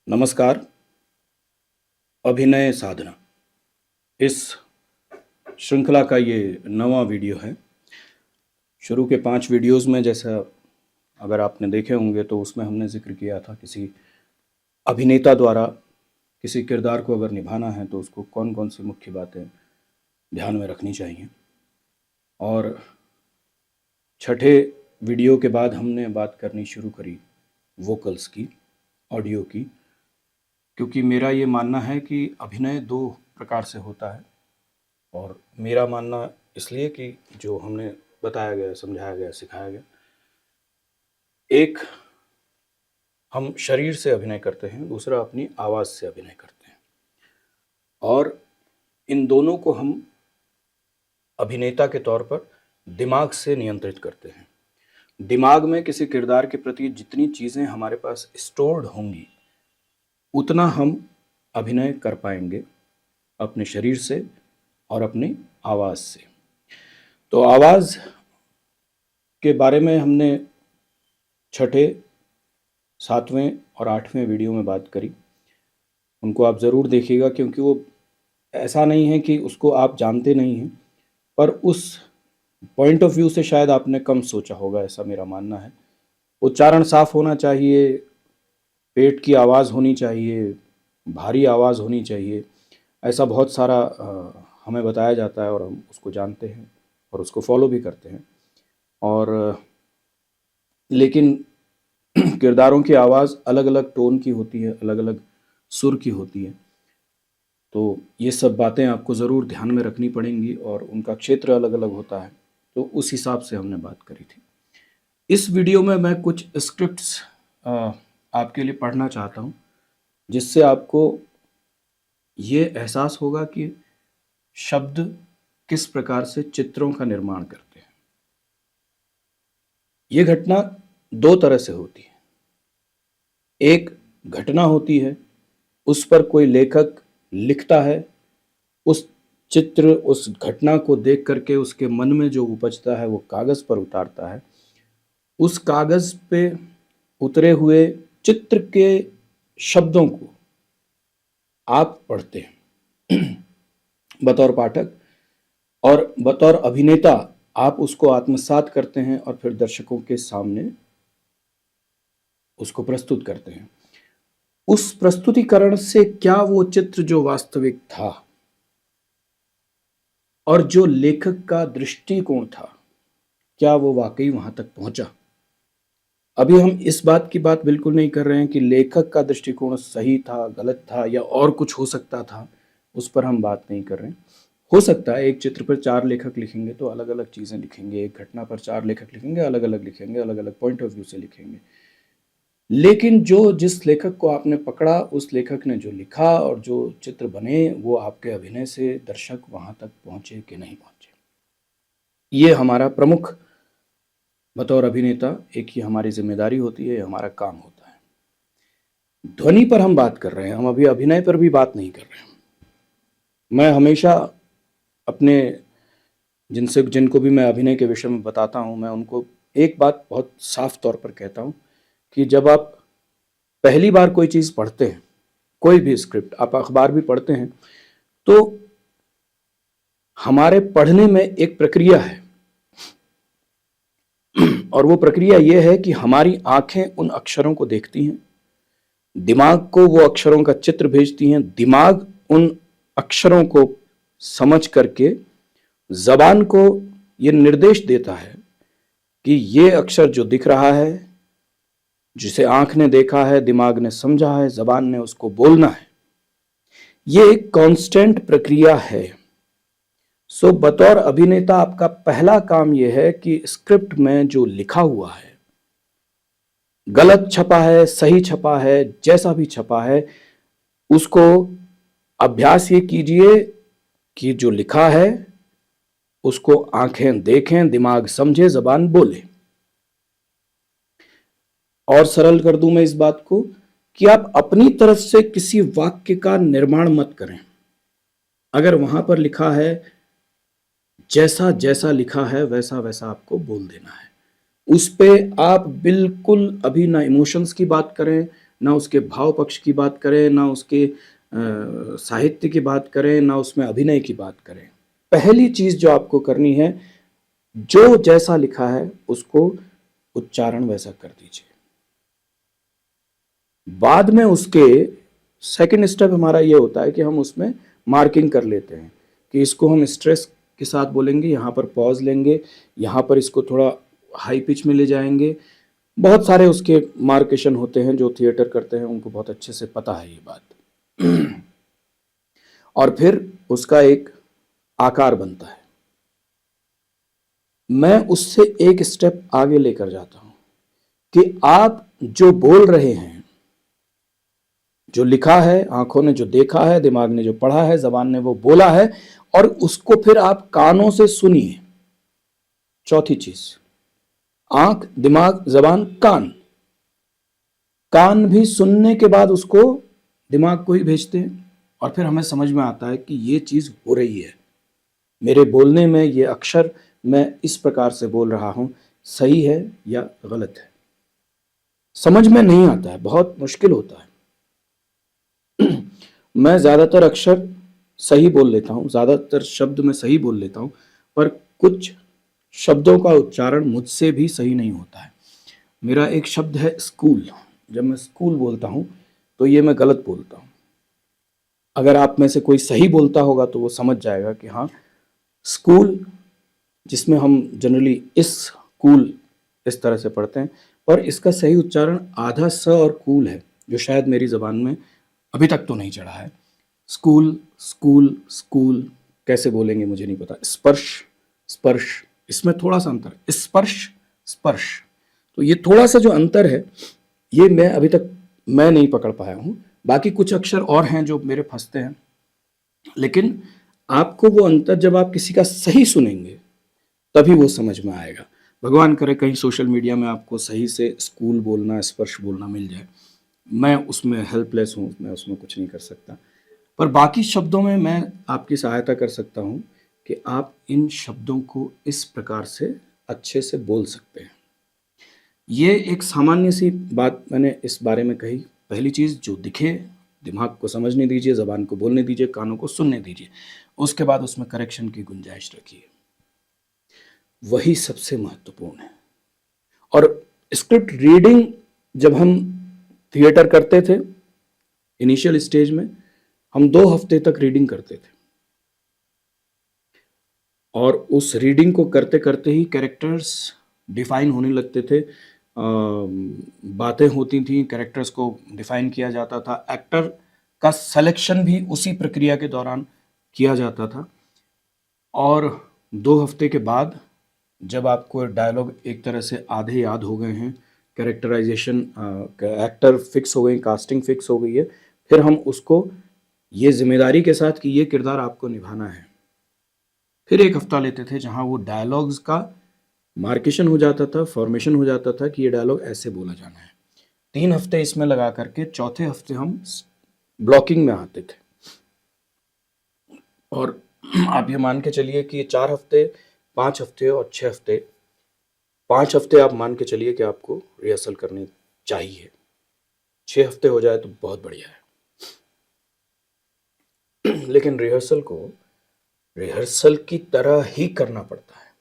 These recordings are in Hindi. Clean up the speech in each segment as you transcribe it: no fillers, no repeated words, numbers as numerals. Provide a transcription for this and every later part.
नमस्कार। अभिनय साधना इस श्रृंखला का ये 9वां वीडियो है। शुरू के 5 वीडियोज़ में जैसा अगर आपने देखे होंगे तो उसमें हमने ज़िक्र किया था किसी अभिनेता द्वारा किसी किरदार को अगर निभाना है तो उसको कौन-कौन सी मुख्य बातें ध्यान में रखनी चाहिए। और छठे वीडियो के बाद हमने बात करनी शुरू करी वोकल्स की, ऑडियो की, क्योंकि मेरा ये मानना है कि अभिनय 2 प्रकार से होता है। और मेरा मानना इसलिए कि जो हमने बताया गया, समझाया गया, सिखाया गया, एक हम शरीर से अभिनय करते हैं, दूसरा अपनी आवाज़ से अभिनय करते हैं। और इन दोनों को हम अभिनेता के तौर पर दिमाग से नियंत्रित करते हैं। दिमाग में किसी किरदार के प्रति जितनी चीज़ें हमारे पास स्टोर्ड होंगी, उतना हम अभिनय कर पाएंगे अपने शरीर से और अपनी आवाज़ से। तो आवाज़ के बारे में हमने छठे, 7वें और 8वें वीडियो में बात करी। उनको आप ज़रूर देखिएगा, क्योंकि वो ऐसा नहीं है कि उसको आप जानते नहीं हैं, पर उस पॉइंट ऑफ व्यू से शायद आपने कम सोचा होगा, ऐसा मेरा मानना है। उच्चारण साफ होना चाहिए, पेट की आवाज़ होनी चाहिए, भारी आवाज़ होनी चाहिए, ऐसा बहुत सारा हमें बताया जाता है और हम उसको जानते हैं और उसको फॉलो भी करते हैं। और लेकिन किरदारों की आवाज़ अलग अलग टोन की होती है, अलग अलग सुर की होती है। तो ये सब बातें आपको ज़रूर ध्यान में रखनी पड़ेंगी और उनका क्षेत्र अलग अलग होता है, तो उस हिसाब से हमने बात करी थी। इस वीडियो में मैं कुछ स्क्रिप्ट्स आपके लिए पढ़ना चाहता हूँ, जिससे आपको ये एहसास होगा कि शब्द किस प्रकार से चित्रों का निर्माण करते हैं। ये घटना 2 तरह से होती है। एक घटना होती है, उस पर कोई लेखक लिखता है, उस चित्र, उस घटना को देख करके उसके मन में जो उपजता है वो कागज़ पर उतारता है। उस कागज़ पे उतरे हुए चित्र के शब्दों को आप पढ़ते हैं बतौर पाठक, और बतौर अभिनेता आप उसको आत्मसात करते हैं और फिर दर्शकों के सामने उसको प्रस्तुत करते हैं। उस प्रस्तुतिकरण से क्या वो चित्र जो वास्तविक था और जो लेखक का दृष्टिकोण था, क्या वो वाकई वहां तक पहुंचा? अभी हम इस बात की बात बिल्कुल नहीं कर रहे हैं कि लेखक का दृष्टिकोण सही था, गलत था या और कुछ हो सकता था, उस पर हम बात नहीं कर रहे हैं। हो सकता है एक चित्र पर 4 लेखक लिखेंगे तो अलग अलग चीज़ें लिखेंगे, एक घटना पर 4 लेखक लिखेंगे, अलग अलग लिखेंगे, अलग अलग पॉइंट ऑफ व्यू से लिखेंगे। लेकिन जो जिस लेखक को आपने पकड़ा, उस लेखक ने जो लिखा और जो चित्र बने, वो आपके अभिनय से दर्शक वहां तक पहुंचे कि नहीं पहुंचे, ये हमारा प्रमुख बतौर अभिनेता एक ही हमारी जिम्मेदारी होती है, हमारा काम होता है। ध्वनि पर हम बात कर रहे हैं, हम अभी अभिनय पर भी बात नहीं कर रहे हैं। मैं हमेशा अपने जिनको भी मैं अभिनय के विषय में बताता हूं, मैं उनको एक बात बहुत साफ तौर पर कहता हूं कि जब आप पहली बार कोई चीज़ पढ़ते हैं, कोई भी स्क्रिप्ट, आप अखबार भी पढ़ते हैं, तो हमारे पढ़ने में एक प्रक्रिया है और वो प्रक्रिया ये है कि हमारी आंखें उन अक्षरों को देखती हैं, दिमाग को वो अक्षरों का चित्र भेजती हैं, दिमाग उन अक्षरों को समझ करके जबान को ये निर्देश देता है कि ये अक्षर जो दिख रहा है, जिसे आंख ने देखा है, दिमाग ने समझा है, जबान ने उसको बोलना है। ये एक कांस्टेंट प्रक्रिया है। सो बतौर अभिनेता आपका पहला काम यह है कि स्क्रिप्ट में जो लिखा हुआ है, गलत छपा है, सही छपा है, जैसा भी छपा है, उसको अभ्यास ये कीजिए कि जो लिखा है उसको आंखें देखें, दिमाग समझे, जबान बोले। और सरल कर दूं मैं इस बात को कि आप अपनी तरफ से किसी वाक्य का निर्माण मत करें। अगर वहां पर लिखा है, जैसा जैसा लिखा है वैसा वैसा आपको बोल देना है। उस पे आप बिल्कुल अभी ना इमोशंस की बात करें, ना उसके भाव पक्ष की बात करें, ना उसके साहित्य की बात करें, ना उसमें अभिनय की बात करें। पहली चीज़ जो आपको करनी है, जो जैसा लिखा है उसको उच्चारण वैसा कर दीजिए। बाद में उसके सेकंड स्टेप हमारा ये होता है कि हम उसमें मार्किंग कर लेते हैं कि इसको हम स्ट्रेस के साथ बोलेंगे, यहाँ पर पॉज लेंगे, यहाँ पर इसको थोड़ा हाई पिच में ले जाएंगे। बहुत सारे उसके मार्केशन होते हैं, जो थिएटर करते हैं उनको बहुत अच्छे से पता है ये बात। और फिर उसका एक आकार बनता है। मैं उससे एक स्टेप आगे लेकर जाता हूं कि आप जो बोल रहे हैं, जो लिखा है, आंखों ने जो देखा है, दिमाग ने जो पढ़ा है, जबान ने वो बोला है, और उसको फिर आप कानों से सुनिए। चौथी चीज, आंख, दिमाग, जबान, कान। कान भी सुनने के बाद उसको दिमाग को ही भेजते हैं, और फिर हमें समझ में आता है कि ये चीज हो रही है, मेरे बोलने में ये अक्षर मैं इस प्रकार से बोल रहा हूं, सही है या गलत है। समझ में नहीं आता है, बहुत मुश्किल होता है। मैं ज़्यादातर अक्षर सही बोल लेता हूँ, ज़्यादातर शब्द मैं सही बोल लेता हूँ, पर कुछ शब्दों का उच्चारण मुझसे भी सही नहीं होता है। मेरा एक शब्द है स्कूल। जब मैं स्कूल बोलता हूँ तो ये मैं गलत बोलता हूँ। अगर आप में से कोई सही बोलता होगा तो वो समझ जाएगा कि हाँ, स्कूल, जिसमें हम जनरली इस स्कूल इस तरह से पढ़ते हैं, पर इसका सही उच्चारण आधा स और कूल है, जो शायद मेरी ज़बान में अभी तक तो नहीं चढ़ा है। स्कूल, स्कूल, स्कूल कैसे बोलेंगे मुझे नहीं पता। स्पर्श, स्पर्श, इसमें थोड़ा सा अंतर है। स्पर्श, स्पर्श, तो ये थोड़ा सा जो अंतर है, ये मैं अभी तक मैं नहीं पकड़ पाया हूँ। बाकी कुछ अक्षर और हैं जो मेरे फंसते हैं, लेकिन आपको वो अंतर जब आप किसी का सही सुनेंगे तभी वो समझ में आएगा। भगवान करे कहीं सोशल मीडिया में आपको सही से स्कूल बोलना, स्पर्श बोलना मिल जाए। मैं उसमें हेल्पलेस हूँ, मैं उसमें कुछ नहीं कर सकता। पर बाकी शब्दों में मैं आपकी सहायता कर सकता हूँ कि आप इन शब्दों को इस प्रकार से अच्छे से बोल सकते हैं। ये एक सामान्य सी बात मैंने इस बारे में कही। पहली चीज़, जो दिखे, दिमाग को समझने दीजिए, ज़बान को बोलने दीजिए, कानों को सुनने दीजिए। उसके बाद उसमें करेक्शन की गुंजाइश रखिए, वही सबसे महत्वपूर्ण है। और स्क्रिप्ट रीडिंग जब हम थिएटर करते थे, इनिशियल स्टेज में हम 2 हफ्ते तक रीडिंग करते थे, और उस रीडिंग को करते करते ही कैरेक्टर्स डिफाइन होने लगते थे। बातें होती थी, कैरेक्टर्स को डिफाइन किया जाता था, एक्टर का सिलेक्शन भी उसी प्रक्रिया के दौरान किया जाता था। और 2 हफ्ते के बाद जब आपको डायलॉग एक तरह से आधे याद हो गए हैं, कैरेक्टराइजेशन, एक्टर फिक्स हो गए, कास्टिंग फिक्स हो गई है, फिर हम उसको ये जिम्मेदारी के साथ कि ये किरदार आपको निभाना है, फिर 1 हफ्ता लेते थे, जहां वो डायलॉग्स का मार्केशन हो जाता था, फॉर्मेशन हो जाता था कि ये डायलॉग ऐसे बोला जाना है। 3 हफ्ते इसमें लगा करके चौथे हफ्ते हम ब्लॉकिंग में आते थे। और आप ये मान के चलिए कि 4 हफ्ते, 5 हफ्ते और 6 हफ्ते, 5 हफ्ते आप मान के चलिए कि आपको रिहर्सल करनी चाहिए। 6 हफ्ते हो जाए तो बहुत बढ़िया है। लेकिन रिहर्सल को रिहर्सल की तरह ही करना पड़ता है,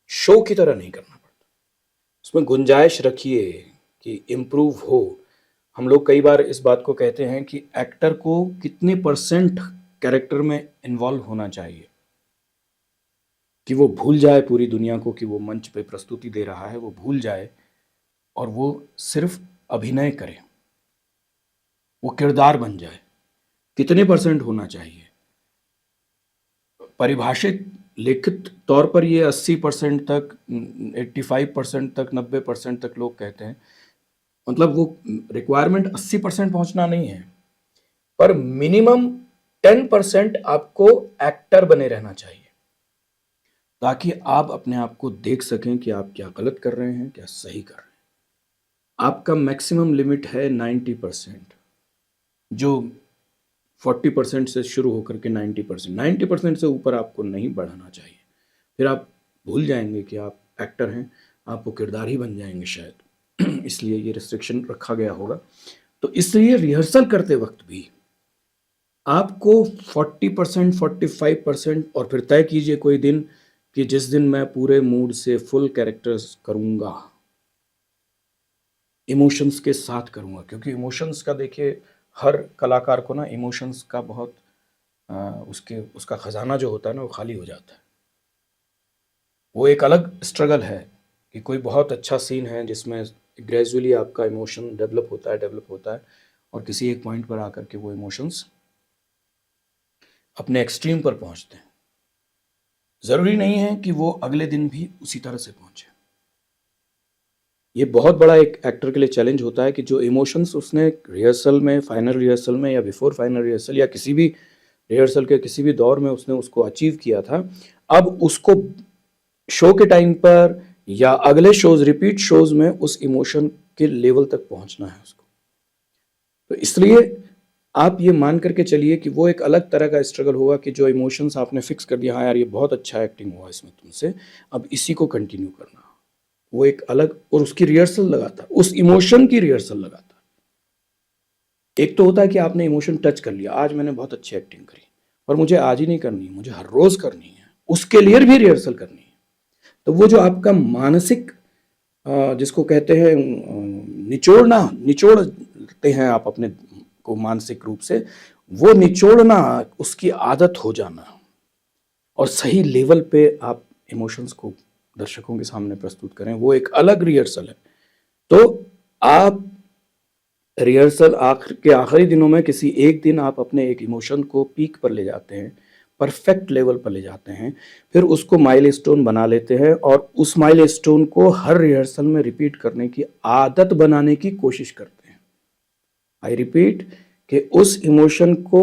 शो की तरह नहीं करना पड़ता। उसमें गुंजाइश रखिए कि इम्प्रूव हो। हम लोग कई बार इस बात को कहते हैं कि एक्टर को कितने % कैरेक्टर में इन्वॉल्व होना चाहिए, कि वो भूल जाए पूरी दुनिया को कि वो मंच पे प्रस्तुति दे रहा है, वो भूल जाए और वो सिर्फ अभिनय करे, वो किरदार बन जाए। कितने % होना चाहिए? परिभाषित लिखित तौर पर ये 80% तक, 85% तक, 90% तक लोग कहते हैं। मतलब वो रिक्वायरमेंट 80% पहुंचना नहीं है, पर मिनिमम 10% आपको एक्टर बने रहना चाहिए, ताकि आप अपने आप को देख सकें कि आप क्या गलत कर रहे हैं, क्या सही कर रहे हैं। आपका मैक्सिमम लिमिट है 90%, जो 40% से शुरू होकर के 90% से ऊपर आपको नहीं बढ़ाना चाहिए। फिर आप भूल जाएंगे कि आप एक्टर हैं, आप वो किरदार ही बन जाएंगे शायद। इसलिए ये रिस्ट्रिक्शन रखा गया होगा। तो इसलिए रिहर्सल करते वक्त भी आपको 40%, 45% और फिर तय कीजिए कोई दिन कि जिस दिन मैं पूरे मूड से फुल कैरेक्टर्स करूँगा, इमोशंस के साथ करूँगा, क्योंकि इमोशंस का देखिए हर कलाकार को ना इमोशंस का बहुत उसका खजाना जो होता है ना वो खाली हो जाता है। वो एक अलग स्ट्रगल है कि कोई बहुत अच्छा सीन है जिसमें ग्रेजुअली आपका इमोशन डेवलप होता है और किसी एक पॉइंट पर आकर के वो इमोशंस अपने एक्सट्रीम पर पहुंचते हैं। ज़रूरी नहीं है कि वो अगले दिन भी उसी तरह से पहुंचे। ये बहुत बड़ा एक एक्टर के लिए चैलेंज होता है कि जो इमोशंस उसने रिहर्सल में, फाइनल रिहर्सल में या बिफोर फाइनल रिहर्सल या किसी भी रिहर्सल के किसी भी दौर में उसने उसको अचीव किया था, अब उसको शो के टाइम पर या अगले शोज, रिपीट शोज में उस इमोशन के लेवल तक पहुंचना है उसको। तो इसलिए आप ये मान करके चलिए कि वो एक अलग तरह का स्ट्रगल होगा कि जो इमोशंस आपने फिक्स कर दिया, हाँ यार ये बहुत अच्छा एक्टिंग हुआ इसमें तुमसे, अब इसी को कंटिन्यू करना, वो एक अलग, और उसकी रिहर्सल लगाता, उस इमोशन की रिहर्सल लगाता। एक तो होता है कि आपने इमोशन टच कर लिया, आज मैंने बहुत अच्छी एक्टिंग करी, पर मुझे आज ही नहीं करनी, मुझे हर रोज करनी है, उसके लिए भी रिहर्सल करनी है। तो वो जो आपका मानसिक जिसको कहते हैं निचोड़ते हैं आप अपने को मानसिक रूप से, वो निचोड़ना, उसकी आदत हो जाना और सही लेवल पे आप इमोशंस को दर्शकों के सामने प्रस्तुत करें, वो एक अलग रिहर्सल है। तो आप रिहर्सल आखिरी दिनों में किसी एक दिन आप अपने एक इमोशन को पीक पर ले जाते हैं, परफेक्ट लेवल पर ले जाते हैं, फिर उसको माइलस्टोन बना लेते हैं और उस माइलस्टोन को हर रिहर्सल में रिपीट करने की आदत बनाने की कोशिश करते हैं। आई रिपीट कि उस इमोशन को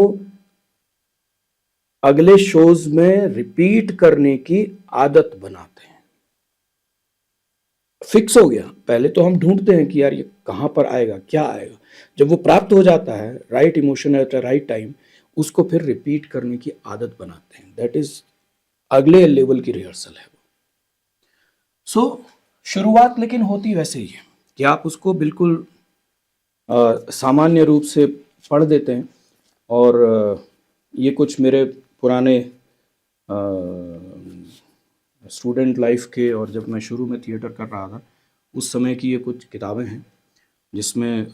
अगले शोज में रिपीट करने की आदत बनाते हैं। फिक्स हो गया, पहले तो हम ढूंढते हैं कि यार ये कहां पर आएगा, क्या आएगा, जब वो प्राप्त हो जाता है, right emotion at the right time, उसको फिर रिपीट करने की आदत बनाते हैं। दैट इज अगले लेवल की रिहर्सल है। सो शुरुआत लेकिन होती वैसे ही है कि आप उसको बिल्कुल सामान्य रूप से पढ़ देते हैं और ये कुछ मेरे पुराने स्टूडेंट लाइफ के, और जब मैं शुरू में थिएटर कर रहा था उस समय की ये कुछ किताबें हैं जिसमें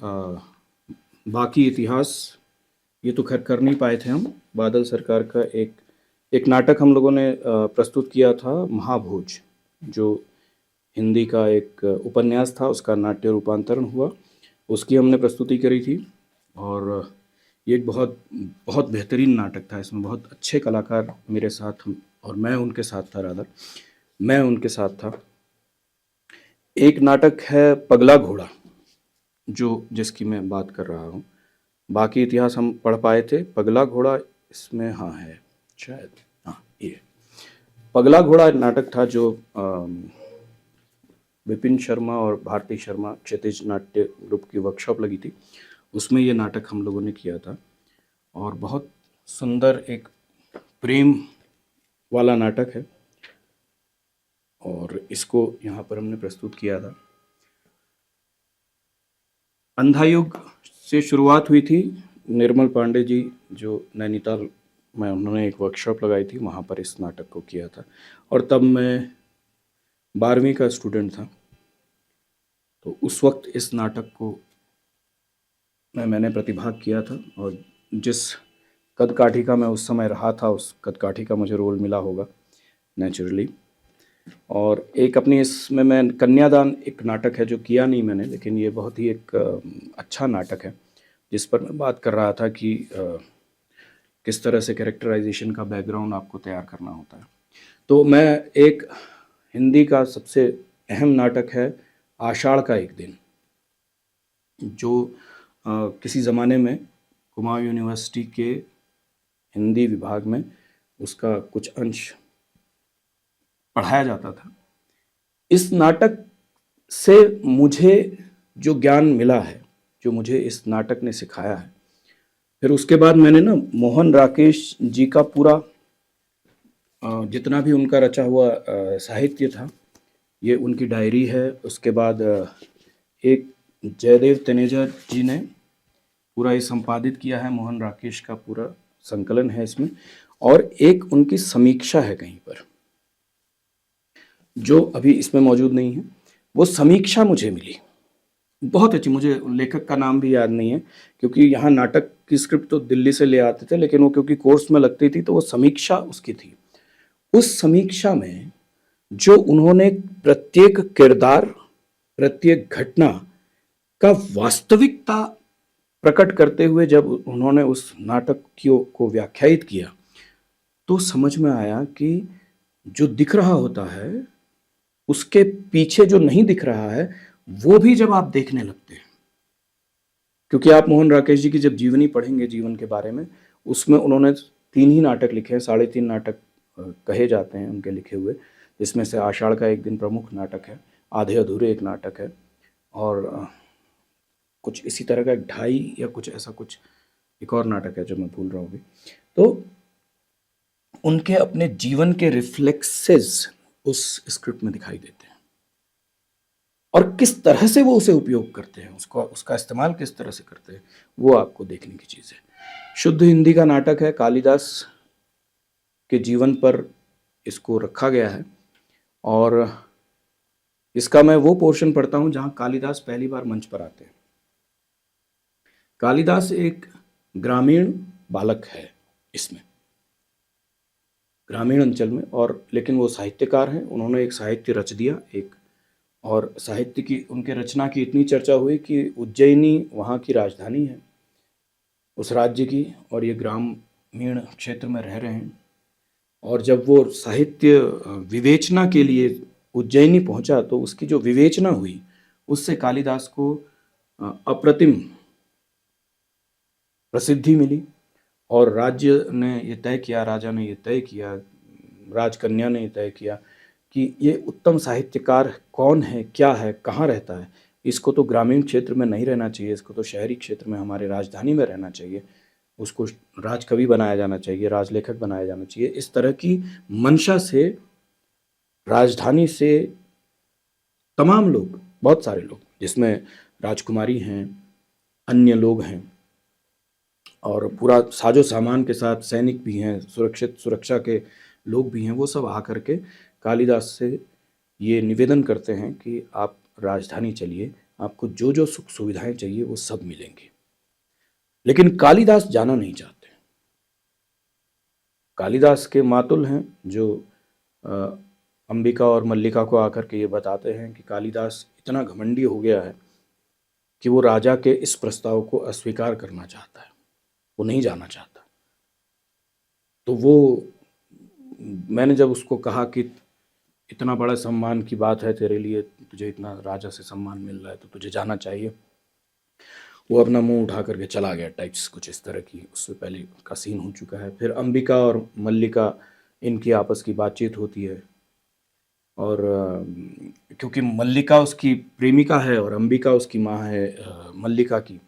बाकी इतिहास, ये तो खैर कर नहीं पाए थे हम, बादल सरकार का एक नाटक हम लोगों ने प्रस्तुत किया था, महाभोज, जो हिंदी का एक उपन्यास था, उसका नाट्य रूपांतरण हुआ, उसकी हमने प्रस्तुति करी थी। और ये एक बहुत बहुत बेहतरीन नाटक था, इसमें बहुत अच्छे कलाकार मेरे साथ, और मैं उनके साथ था, रादर मैं उनके साथ था। एक नाटक है पगला घोड़ा, जो जिसकी मैं बात कर रहा हूँ, बाकी इतिहास हम पढ़ पाए थे, पगला घोड़ा इसमें हाँ है शायद, हाँ ये पगला घोड़ा नाटक था जो विपिन शर्मा और भारती शर्मा क्षितिज नाट्य ग्रुप की वर्कशॉप लगी थी, उसमें ये नाटक हम लोगों ने किया था और बहुत सुंदर एक प्रेम वाला नाटक है और इसको यहाँ पर हमने प्रस्तुत किया था। अंधा युग से शुरुआत हुई थी, निर्मल पांडे जी जो नैनीताल में, उन्होंने एक वर्कशॉप लगाई थी, वहाँ पर इस नाटक को किया था और तब मैं 12वीं का स्टूडेंट था। तो उस वक्त इस नाटक को मैंने प्रतिभाग किया था और जिस कद काठी का मैं उस समय रहा था, उस कद काठी का मुझे रोल मिला होगा नेचुरली। और एक अपनी इसमें मैं कन्यादान एक नाटक है जो किया नहीं मैंने, लेकिन ये बहुत ही एक अच्छा नाटक है जिस पर मैं बात कर रहा था कि किस तरह से कैरेक्टराइजेशन का बैकग्राउंड आपको तैयार करना होता है। तो मैं एक हिंदी का सबसे अहम नाटक है आषाढ़ का एक दिन, जो किसी ज़माने में कुमाऊं यूनिवर्सिटी के हिंदी विभाग में उसका कुछ अंश पढ़ाया जाता था। इस नाटक से मुझे जो ज्ञान मिला है, जो मुझे इस नाटक ने सिखाया है, फिर उसके बाद मैंने ना मोहन राकेश जी का पूरा जितना भी उनका रचा हुआ साहित्य था, ये उनकी डायरी है। उसके बाद एक जयदेव तनेजा जी ने पूरा ये संपादित किया है मोहन राकेश का पूरा संकलन है इसमें, और एक उनकी समीक्षा है कहीं पर जो अभी इसमें मौजूद नहीं है। वो समीक्षा मुझे मिली बहुत अच्छी, मुझे लेखक का नाम भी याद नहीं है क्योंकि यहाँ नाटक की स्क्रिप्ट तो दिल्ली से ले आते थे, लेकिन वो क्योंकि कोर्स में लगती थी तो वो समीक्षा उसकी थी। उस समीक्षा में जो उन्होंने प्रत्येक किरदार, प्रत्येक घटना का वास्तविकता प्रकट करते हुए जब उन्होंने उस नाटक को व्याख्यायित किया, तो समझ में आया कि जो दिख रहा होता है उसके पीछे जो नहीं दिख रहा है वो भी जब आप देखने लगते हैं, क्योंकि आप मोहन राकेश जी की जब जीवनी पढ़ेंगे, जीवन के बारे में, उसमें उन्होंने 3 ही नाटक लिखे हैं, 3.5 नाटक कहे जाते हैं उनके लिखे हुए, जिसमें से आषाढ़ का एक दिन प्रमुख नाटक है, आधे अधूरे एक नाटक है, और कुछ इसी तरह का 2.5 या कुछ ऐसा कुछ एक और नाटक है जो मैं भूल रहा हूँ अभी। तो उनके अपने जीवन के रिफ्लेक्सेस उस स्क्रिप्ट में दिखाई देते हैं, और किस तरह से वो उसे उपयोग करते हैं, उसका इस्तेमाल किस तरह से करते हैं, वो आपको देखने की चीज़ है। शुद्ध हिंदी का नाटक है, कालिदास के जीवन पर इसको रखा गया है, और इसका मैं वो पोर्शन पढ़ता हूँ जहाँ कालिदास पहली बार मंच पर आते हैं। कालिदास एक ग्रामीण बालक है इसमें, ग्रामीण अंचल में, और लेकिन वो साहित्यकार हैं, उन्होंने एक साहित्य रच दिया एक, और साहित्य की उनके रचना की इतनी चर्चा हुई कि उज्जैनी वहाँ की राजधानी है उस राज्य की, और ये ग्रामीण क्षेत्र में रह रहे हैं। और जब वो साहित्य विवेचना के लिए उज्जैनी पहुंचा तो उसकी जो विवेचना हुई उससे कालिदास को अप्रतिम प्रसिद्धि मिली, और राज्य ने ये तय किया, राजा ने ये तय किया, राजकन्या ने ये तय किया कि ये उत्तम साहित्यकार कौन है, क्या है, कहाँ रहता है, इसको तो ग्रामीण क्षेत्र में नहीं रहना चाहिए, इसको तो शहरी क्षेत्र में हमारे राजधानी में रहना चाहिए, उसको राजकवि बनाया जाना चाहिए, राजलेखक बनाया जाना चाहिए। इस तरह की मंशा से राजधानी से तमाम लोग, बहुत सारे लोग, जिसमें राजकुमारी हैं, अन्य लोग हैं, और पूरा साजो सामान के साथ सैनिक भी हैं, सुरक्षा के लोग भी हैं, वो सब आकर के कालिदास से ये निवेदन करते हैं कि आप राजधानी चलिए, आपको जो जो सुख सुविधाएं चाहिए वो सब मिलेंगी। लेकिन कालिदास जाना नहीं चाहते। कालिदास के मातुल हैं जो अंबिका और मल्लिका को आकर के ये बताते हैं कि कालिदास इतना घमंडी हो गया है कि वो राजा के इस प्रस्ताव को अस्वीकार करना चाहता है, वो नहीं जाना चाहता। तो वो, मैंने जब उसको कहा कि इतना बड़ा सम्मान की बात है तेरे लिए, तुझे इतना राजा से सम्मान मिल रहा है तो तुझे जाना चाहिए, वो अपना मुंह उठा करके चला गया टाइप्स, कुछ इस तरह की उससे पहले का सीन हो चुका है। फिर अंबिका और मल्लिका, इनकी आपस की बातचीत होती है, और क्योंकि मल्लिका उसकी प्रेमिका है और अंबिका उसकी माँ है मल्लिका की,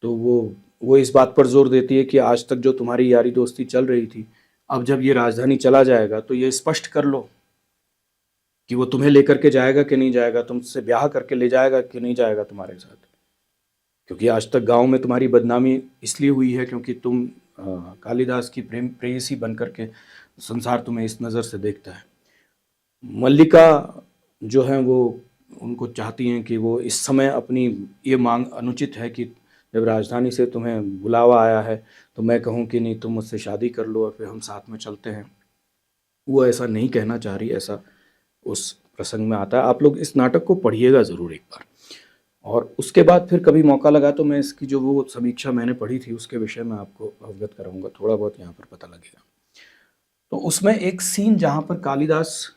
तो वो इस बात पर जोर देती है कि आज तक जो तुम्हारी यारी दोस्ती चल रही थी, अब जब ये राजधानी चला जाएगा तो ये स्पष्ट कर लो कि वो तुम्हें लेकर के जाएगा कि नहीं जाएगा, तुमसे ब्याह करके ले जाएगा कि नहीं जाएगा तुम्हारे साथ, क्योंकि आज तक गांव में तुम्हारी बदनामी इसलिए हुई है क्योंकि तुम कालिदास की प्रेयसी बनकर के संसार तुम्हें इस नज़र से देखता है। मल्लिका जो है वो उनको चाहती हैं कि वो इस समय अपनी ये मांग अनुचित है कि जब राजधानी से तुम्हें बुलावा आया है तो मैं कहूँ कि नहीं तुम मुझसे शादी कर लो और फिर हम साथ में चलते हैं। वो ऐसा नहीं कहना चाह रही, ऐसा उस प्रसंग में आता है। आप लोग इस नाटक को पढ़िएगा ज़रूर एक बार, और उसके बाद फिर कभी मौका लगा तो मैं इसकी जो वो समीक्षा मैंने पढ़ी थी उसके विषय में आपको अवगत कराऊंगा, थोड़ा बहुत यहाँ पर पता लगेगा। तो उसमें एक सीन जहाँ पर कालिदास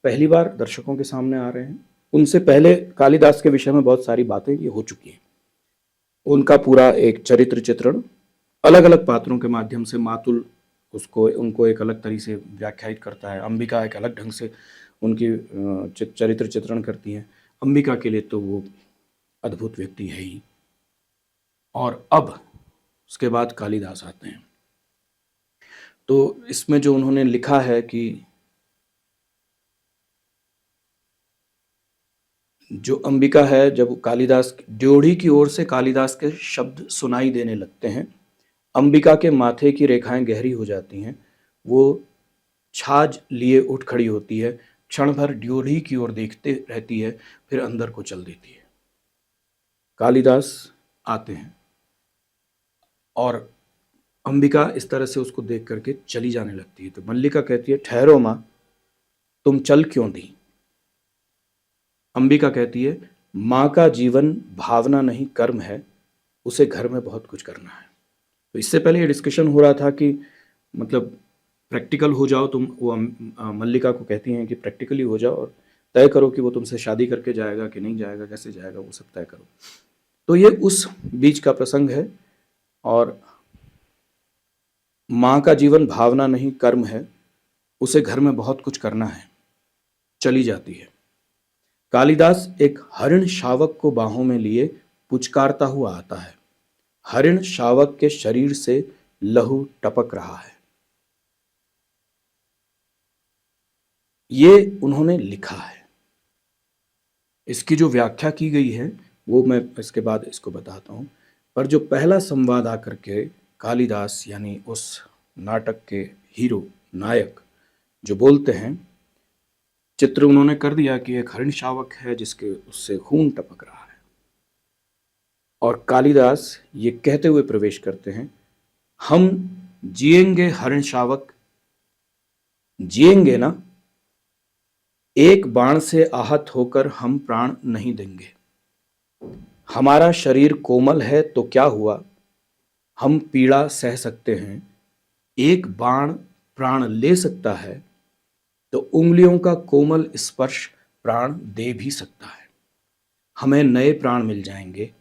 पहली बार दर्शकों के सामने आ रहे हैं, उनसे पहले कालिदास के विषय में बहुत सारी बातें ये हो चुकी हैं। उनका पूरा एक चरित्र चित्रण अलग अलग पात्रों के माध्यम से, मातुल उनको एक अलग तरीके से व्याख्यायित करता है, अंबिका एक अलग ढंग से उनकी चरित्र चित्रण करती हैं। अंबिका के लिए तो वो अद्भुत व्यक्ति है ही, और अब उसके बाद कालिदास आते हैं। तो इसमें जो उन्होंने लिखा है कि जो अंबिका है, जब कालिदास ड्योढ़ी की ओर से कालिदास के शब्द सुनाई देने लगते हैं, अंबिका के माथे की रेखाएं गहरी हो जाती हैं। वो छाछ लिए उठ खड़ी होती है, क्षण भर ड्योढ़ी की ओर देखते रहती है, फिर अंदर को चल देती है। कालिदास आते हैं और अंबिका इस तरह से उसको देख करके चली जाने लगती है। तो मल्लिका कहती है, ठहरो माँ, तुम चल क्यों दी? अंबिका कहती है, माँ का जीवन भावना नहीं कर्म है, उसे घर में बहुत कुछ करना है। तो इससे पहले ये डिस्कशन हो रहा था कि मतलब प्रैक्टिकल हो जाओ तुम। वो मल्लिका को कहती हैं कि प्रैक्टिकली हो जाओ और तय करो कि वो तुमसे शादी करके जाएगा कि नहीं जाएगा, कैसे जाएगा, वो सब तय करो। तो ये उस बीच का प्रसंग है। और माँ का जीवन भावना नहीं कर्म है, उसे घर में बहुत कुछ करना है, चली जाती है। कालिदास एक हरिण शावक को बाहों में लिए पुचकारता हुआ आता है। हरिण शावक के शरीर से लहू टपक रहा है। ये उन्होंने लिखा है। इसकी जो व्याख्या की गई है वो मैं इसके बाद इसको बताता हूँ। पर जो पहला संवाद आकर के कालिदास यानी उस नाटक के हीरो नायक जो बोलते हैं, चित्र उन्होंने कर दिया कि एक हरिण शावक है जिसके उससे खून टपक रहा है। और कालिदास ये कहते हुए प्रवेश करते हैं, हम जिएंगे हरिण शावक, जिएंगे ना, एक बाण से आहत होकर हम प्राण नहीं देंगे। हमारा शरीर कोमल है तो क्या हुआ, हम पीड़ा सह सकते हैं। एक बाण प्राण ले सकता है तो उंगलियों का कोमल स्पर्श प्राण दे भी सकता है। हमें नए प्राण मिल जाएंगे।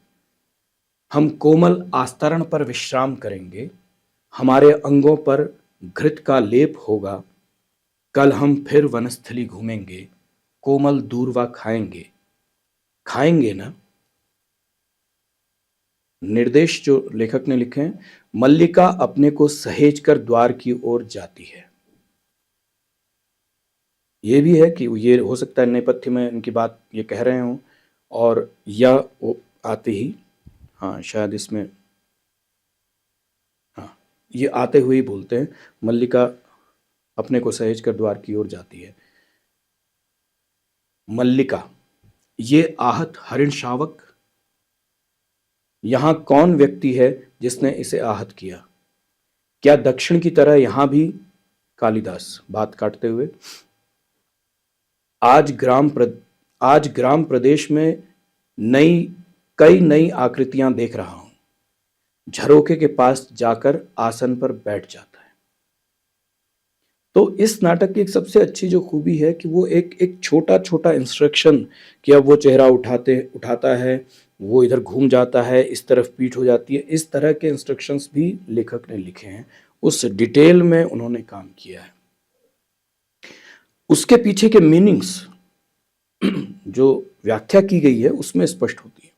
हम कोमल आस्तरण पर विश्राम करेंगे। हमारे अंगों पर घृत का लेप होगा। कल हम फिर वनस्थली घूमेंगे, कोमल दूर्वा खाएंगे। खाएंगे ना। निर्देश जो लेखक ने लिखे हैं, मल्लिका अपने को सहेज कर द्वार की ओर जाती है। ये भी है कि ये हो सकता है नेपथ्य में इनकी बात ये कह रहे हों, और या वो आते ही, हाँ शायद इसमें, हाँ ये आते हुए ही बोलते हैं, मल्लिका अपने को सहेज कर द्वार की ओर जाती है। मल्लिका, ये आहत हरिण शावक, यहां कौन व्यक्ति है जिसने इसे आहत किया? क्या दक्षिण की तरह यहां भी? कालिदास बात काटते हुए, आज ग्राम प्रदेश में कई नई आकृतियां देख रहा हूं। झरोखे के पास जाकर आसन पर बैठ जाता है। तो इस नाटक की एक सबसे अच्छी जो खूबी है कि वो एक छोटा छोटा इंस्ट्रक्शन, कि अब वो चेहरा उठाता है, वो इधर घूम जाता है, इस तरफ पीठ हो जाती है, इस तरह के इंस्ट्रक्शंस भी लेखक ने लिखे हैं। उस डिटेल में उन्होंने काम किया है। उसके पीछे के मीनिंग्स जो व्याख्या की गई है उसमें स्पष्ट होती है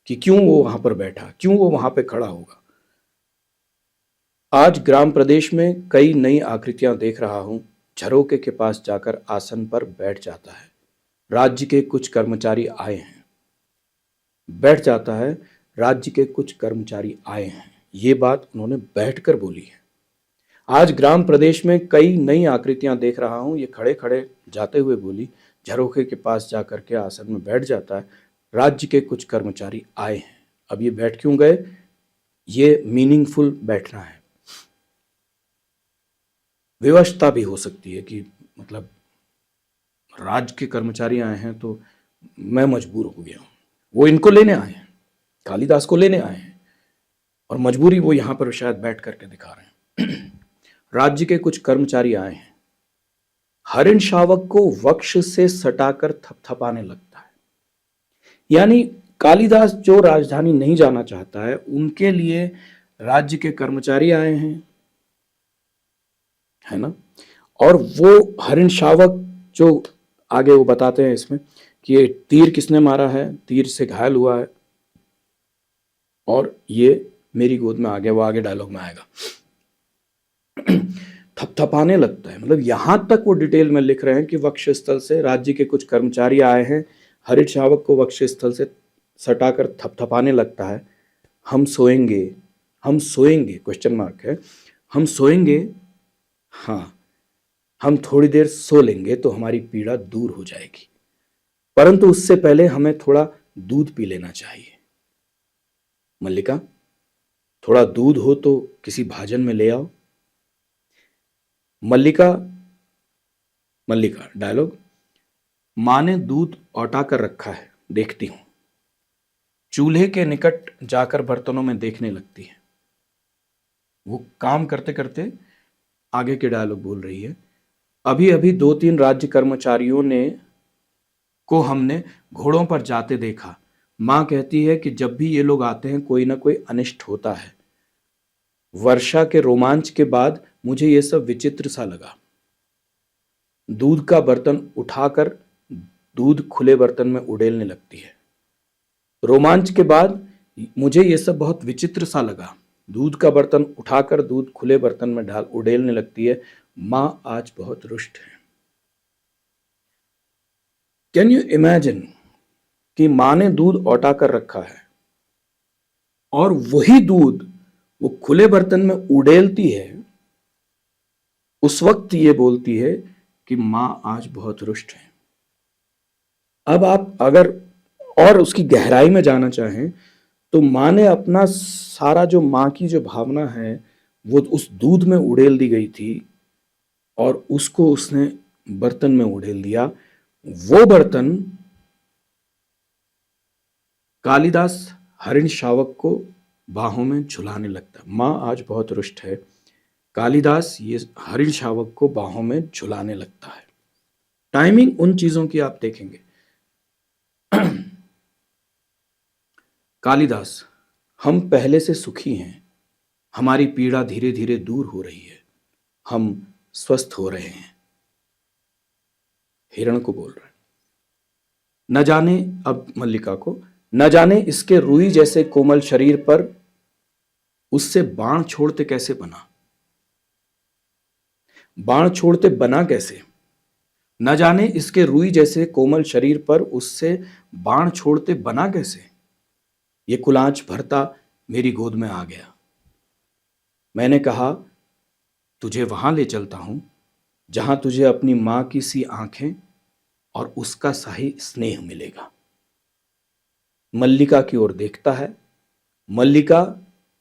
कि क्यों वो वहां पर बैठा, क्यों वो वहां पर खड़ा होगा। आज ग्राम प्रदेश में कई नई आकृतियां देख रहा हूं। झरोके के पास जाकर आसन पर बैठ जाता है। राज्य के कुछ कर्मचारी आए हैं। बैठ जाता है, राज्य के कुछ कर्मचारी आए हैं। ये बात उन्होंने बैठकर बोली है। आज ग्राम प्रदेश में कई नई आकृतियां देख रहा हूं, ये खड़े खड़े जाते हुए बोली। झरोखे के पास जाकर के आसन में बैठ जाता है। राज्य के कुछ कर्मचारी आए हैं। अब ये बैठ क्यों गए? ये मीनिंगफुल बैठना है। विवशता भी हो सकती है कि मतलब राज्य के कर्मचारी आए हैं तो मैं मजबूर हो गया हूं। वो इनको लेने आए हैं, कालिदास को लेने आए हैं, और मजबूरी वो यहां पर शायद बैठ करके दिखा रहे हैं। राज्य के कुछ कर्मचारी आए हैं। हरिण शावक को वक्ष से सटाकर थपथपाने लगता है। यानी कालिदास जो राजधानी नहीं जाना चाहता है, उनके लिए राज्य के कर्मचारी आए हैं, है ना। और वो हरिण शावक जो आगे वो बताते हैं इसमें कि ये तीर किसने मारा है, तीर से घायल हुआ है, और ये मेरी गोद में आ गया। वो आगे डायलॉग में आएगा। थपथपाने लगता है, मतलब यहां तक वो डिटेल में लिख रहे हैं कि वक्ष स्थल से राज्य के कुछ कर्मचारी आए हैं, हरिण शावक को वक्षस्थल से सटाकर थपथपाने लगता है। हम सोएंगे, हम सोएंगे, क्वेश्चन मार्क है। हम सोएंगे, हाँ, हम थोड़ी देर सो लेंगे तो हमारी पीड़ा दूर हो जाएगी, परंतु उससे पहले हमें थोड़ा दूध पी लेना चाहिए। मल्लिका, थोड़ा दूध हो तो किसी भाजन में ले आओ। मल्लिका, मल्लिका डायलॉग, मां ने दूध औटा कर रखा है, देखती हूं। चूल्हे के निकट जाकर बर्तनों में देखने लगती है। वो काम करते करते आगे के डायलॉग बोल रही है। अभी अभी 2-3 राज्य कर्मचारियों ने को हमने घोड़ों पर जाते देखा। मां कहती है कि जब भी ये लोग आते हैं कोई ना कोई अनिष्ट होता है। वर्षा के रोमांच के बाद मुझे ये सब विचित्र सा लगा। दूध का बर्तन उठाकर दूध खुले बर्तन में उड़ेलने लगती है। रोमांच के बाद मुझे ये सब बहुत विचित्र सा लगा। दूध का बर्तन उठाकर दूध खुले बर्तन में डाल उड़ेलने लगती है। मां आज बहुत रुष्ट है। कैन यू इमेजिन कि मां ने दूध औटा कर रखा है और वही दूध वो खुले बर्तन में उड़ेलती है। उस वक्त ये बोलती है कि मां आज बहुत रुष्ट है। अब आप अगर और उसकी गहराई में जाना चाहें तो मां ने अपना सारा जो मां की जो भावना है वो उस दूध में उड़ेल दी गई थी और उसको उसने बर्तन में उड़ेल दिया। वो बर्तन कालिदास हरिण शावक को बाहों में झुलाने लगता। मां आज बहुत रुष्ट है। कालिदास ये हरिण शावक को बाहों में झुलाने लगता है। टाइमिंग उन चीजों की आप देखेंगे। कालिदास, हम पहले से सुखी हैं। हमारी पीड़ा धीरे धीरे दूर हो रही है। हम स्वस्थ हो रहे हैं। हिरण को बोल रहा है। न जाने, अब मल्लिका को, न जाने इसके रुई जैसे कोमल शरीर पर उससे बाण छोड़ते कैसे बना। बाण छोड़ते बना कैसे? न जाने इसके रुई जैसे कोमल शरीर पर उससे बाण छोड़ते बना कैसे। ये कुलांच भरता मेरी गोद में आ गया। मैंने कहा तुझे वहां ले चलता हूं जहां तुझे अपनी मां की सी आंखें और उसका शाही स्नेह मिलेगा। मल्लिका की ओर देखता है। मल्लिका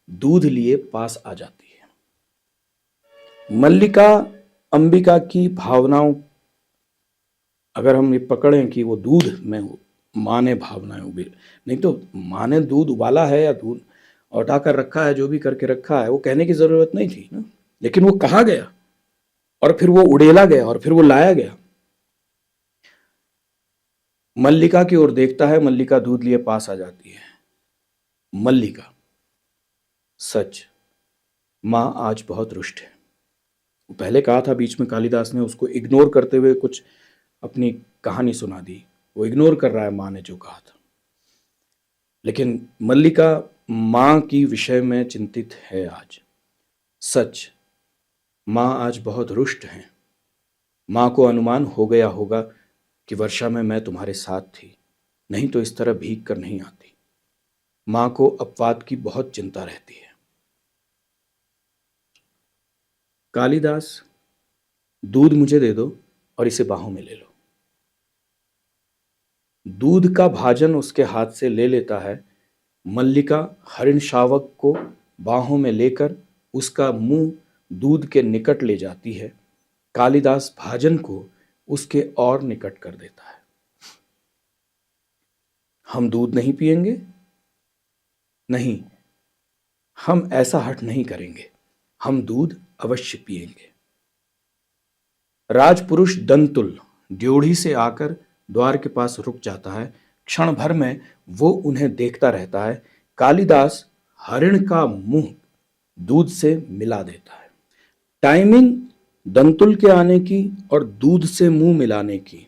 दूध लिए पास आ जाती है। मल्लिका अंबिका की भावनाओं, अगर हम ये पकड़ें कि वो दूध में मां ने भावनाएं उबेल, नहीं तो मां ने दूध उबाला है या दूध औटा कर रखा है, जो भी करके रखा है, वो कहने की जरूरत नहीं थी ना। लेकिन वो कहा गया और फिर वो उड़ेला गया और फिर वो लाया गया। मल्लिका की ओर देखता है। मल्लिका दूध लिए पास आ जाती है। मल्लिका, सच, मां आज बहुत रुष्ट है। वो पहले कहा था, बीच में कालिदास ने उसको इग्नोर करते हुए कुछ अपनी कहानी सुना दी। वो इग्नोर कर रहा है मां ने जो कहा था। लेकिन मल्लिका मां की विषय में चिंतित है आज। सच, मां आज बहुत रुष्ट हैं। मां को अनुमान हो गया होगा कि वर्षा में मैं तुम्हारे साथ थी, नहीं तो इस तरह भीग कर नहीं आती। मां को अपवाद की बहुत चिंता रहती है। कालिदास, दूध मुझे दे दो और इसे बाहों में ले लो। दूध का भाजन उसके हाथ से ले लेता है। मल्लिका हरिण शावक को बाहों में लेकर उसका मुंह दूध के निकट ले जाती है। कालिदास भाजन को उसके और निकट कर देता है। हम दूध नहीं पिएंगे? नहीं, हम ऐसा हठ नहीं करेंगे। हम दूध अवश्य पिएंगे। राजपुरुष दंतुल ड्योढ़ी से आकर द्वार के पास रुक जाता है। क्षण भर में वो उन्हें देखता रहता है। कालिदास हरिण का मुंह दूध से मिला देता है। टाइमिंग दंतुल के आने की और दूध से मुंह मिलाने की,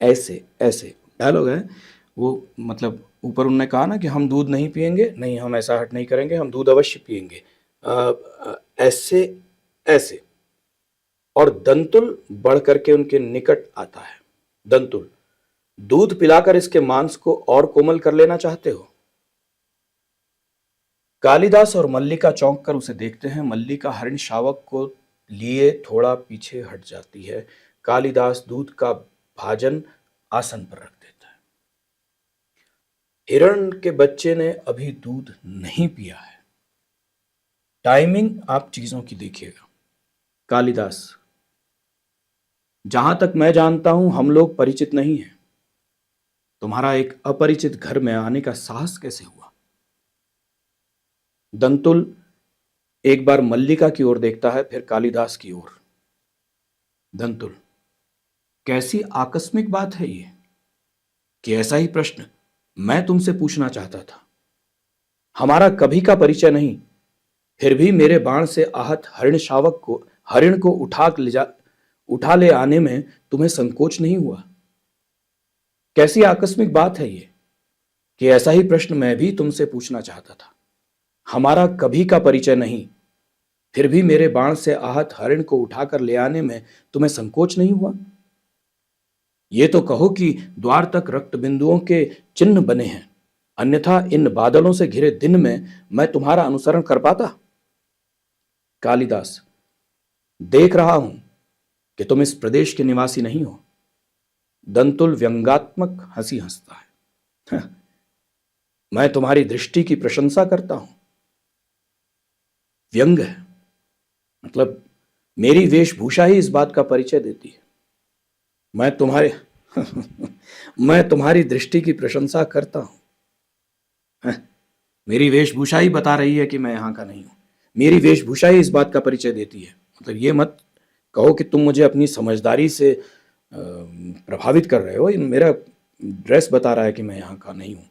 ऐसे ऐसे डायलॉग है वो। मतलब ऊपर उन्होंने कहा ना कि हम दूध नहीं पिएंगे, नहीं हम ऐसा हट नहीं करेंगे, हम दूध अवश्य पिएंगे, ऐसे ऐसे। और दंतुल बढ़ करके उनके निकट आता है। दंतुल, दूध पिलाकर इसके मांस को और कोमल कर लेना चाहते हो? कालिदास और मल्लिका चौंक कर उसे देखते हैं। मल्लिका हरिण शावक को लिए थोड़ा पीछे हट जाती है। कालिदास दूध का भाजन आसन पर रख देता है। हिरण के बच्चे ने अभी दूध नहीं पिया है। टाइमिंग आप चीजों की देखिएगा। कालिदास, जहां तक मैं जानता हूं हम लोग परिचित नहीं हैं। तुम्हारा एक अपरिचित घर में आने का साहस कैसे हुआ? दंतुल एक बार मल्लिका की ओर देखता है, फिर कालिदास की ओर। दंतुल, कैसी आकस्मिक बात है ये कि ऐसा ही प्रश्न मैं तुमसे पूछना चाहता था। हमारा कभी का परिचय नहीं, फिर भी मेरे बाण से आहत हरिण को उठा ले आने में तुम्हें संकोच नहीं हुआ? कैसी आकस्मिक बात है ये कि ऐसा ही प्रश्न मैं भी तुमसे पूछना चाहता था। हमारा कभी का परिचय नहीं, फिर भी मेरे बाण से आहत हरिण को उठाकर ले आने में तुम्हें संकोच नहीं हुआ? ये तो कहो कि द्वार तक रक्त बिंदुओं के चिन्ह बने हैं, अन्यथा इन बादलों से घिरे दिन में मैं तुम्हारा अनुसरण कर पाता? कालिदास, देख रहा हूं कि तुम इस प्रदेश के निवासी नहीं हो। दंतुल व्यंग्यात्मक हंसी हंसता है। मैं तुम्हारी दृष्टि की प्रशंसा करता हूं। व्यंग है, मतलब मेरी वेशभूषा ही इस बात का परिचय देती है। मैं तुम्हारी दृष्टि की प्रशंसा करता हूं। मेरी वेशभूषा ही बता रही है कि मैं यहां का नहीं हूं। मेरी वेशभूषा ही इस बात का परिचय देती है। मतलब ये मत कहो कि तुम मुझे अपनी समझदारी से प्रभावित कर रहे हो। मेरा ड्रेस बता रहा है कि मैं यहां का नहीं हूं,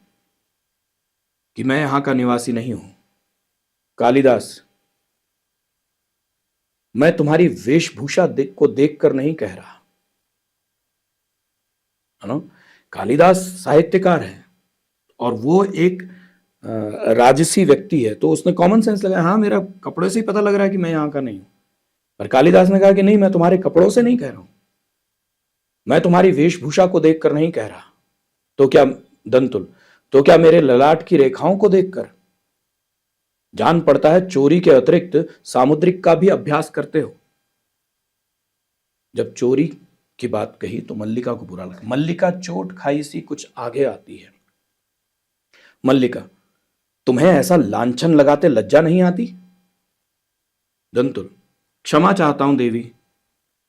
कि मैं यहां का निवासी नहीं हूं। कालिदास, मैं तुम्हारी वेशभूषा को देखकर नहीं कह रहा, है ना। कालिदास साहित्यकार है और वो एक राजसी व्यक्ति है, तो उसने कॉमन सेंस लगाया, हाँ मेरा कपड़े से ही पता लग रहा है कि मैं यहां का नहीं हूं। पर कालिदास ने कहा कि नहीं, मैं तुम्हारे कपड़ों से नहीं कह रहा हूं, मैं तुम्हारी वेशभूषा को देखकर नहीं कह रहा। तो क्या दंतुल, तो क्या मेरे ललाट की रेखाओं को देखकर? जान पड़ता है चोरी के अतिरिक्त सामुद्रिक का भी अभ्यास करते हो। जब चोरी की बात कही तो मल्लिका को बुरा लगा। मल्लिका चोट खाई सी कुछ आगे आती है। मल्लिका, तुम्हें ऐसा लांछन लगाते लज्जा नहीं आती? दंतुल, क्षमा चाहता हूं देवी,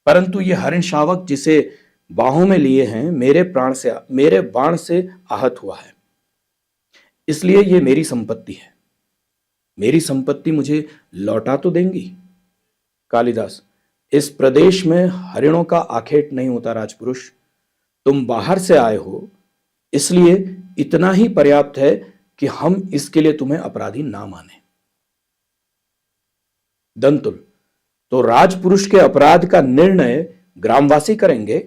परंतु ये हरिण शावक जिसे बाहों में लिए हैं मेरे बाण से आहत हुआ है, इसलिए ये मेरी संपत्ति है। मेरी संपत्ति मुझे लौटा तो देंगी? कालिदास, इस प्रदेश में हरिणों का आखेट नहीं होता राजपुरुष। तुम बाहर से आए हो, इसलिए इतना ही पर्याप्त है कि हम इसके लिए तुम्हें अपराधी ना माने। दंतुल, तो राजपुरुष के अपराध का निर्णय ग्रामवासी करेंगे?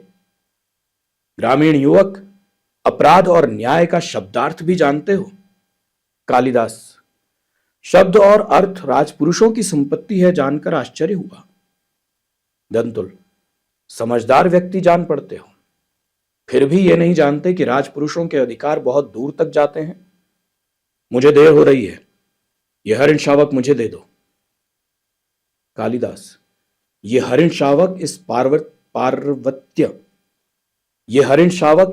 ग्रामीण युवक, अपराध और न्याय का शब्दार्थ भी जानते हो? कालिदास, शब्द और अर्थ राजपुरुषों की संपत्ति है जानकर आश्चर्य हुआ। दंतुल, समझदार व्यक्ति जान पड़ते हो, फिर भी ये नहीं जानते कि राजपुरुषों के अधिकार बहुत दूर तक जाते हैं। मुझे देर हो रही है, यह हरिण शावक मुझे दे दो। कालिदास, ये हरिण शावक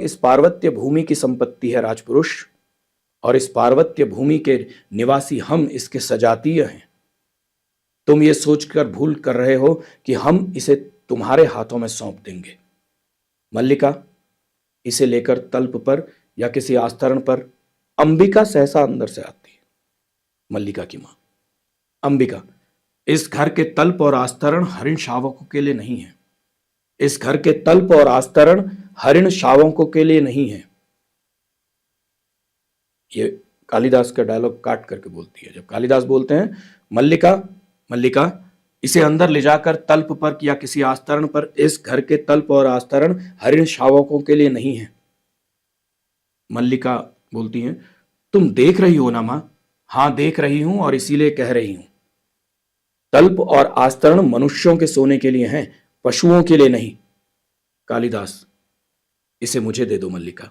इस पार्वत्य भूमि की संपत्ति है राजपुरुष, और इस पार्वत्य भूमि के निवासी हम इसके सजातीय हैं। तुम ये सोचकर भूल कर रहे हो कि हम इसे तुम्हारे हाथों में सौंप देंगे। मल्लिका, इसे लेकर तल्प पर या किसी आस्तरण पर। अंबिका सहसा अंदर से आती है। मल्लिका की मां, अंबिका, इस घर के तल्प और आस्तरण हरिण शावकों के लिए नहीं है। इस घर के तल्प और आस्तरण हरिण शावकों के लिए नहीं है। ये कालिदास का डायलॉग काट करके बोलती है। जब कालिदास बोलते हैं, मल्लिका, इसे अंदर ले जाकर तल्प पर या किसी आस्तरण पर। इस घर के तल्प और आस्तरण हरिण शावकों के लिए नहीं है। मल्लिका बोलती हैं, तुम देख रही हो ना मां? हां देख रही हूं, और इसीलिए कह रही हूं। तल्प और आस्तरण मनुष्यों के सोने के लिए हैं, पशुओं के लिए नहीं। कालिदास, इसे मुझे दे दो मल्लिका।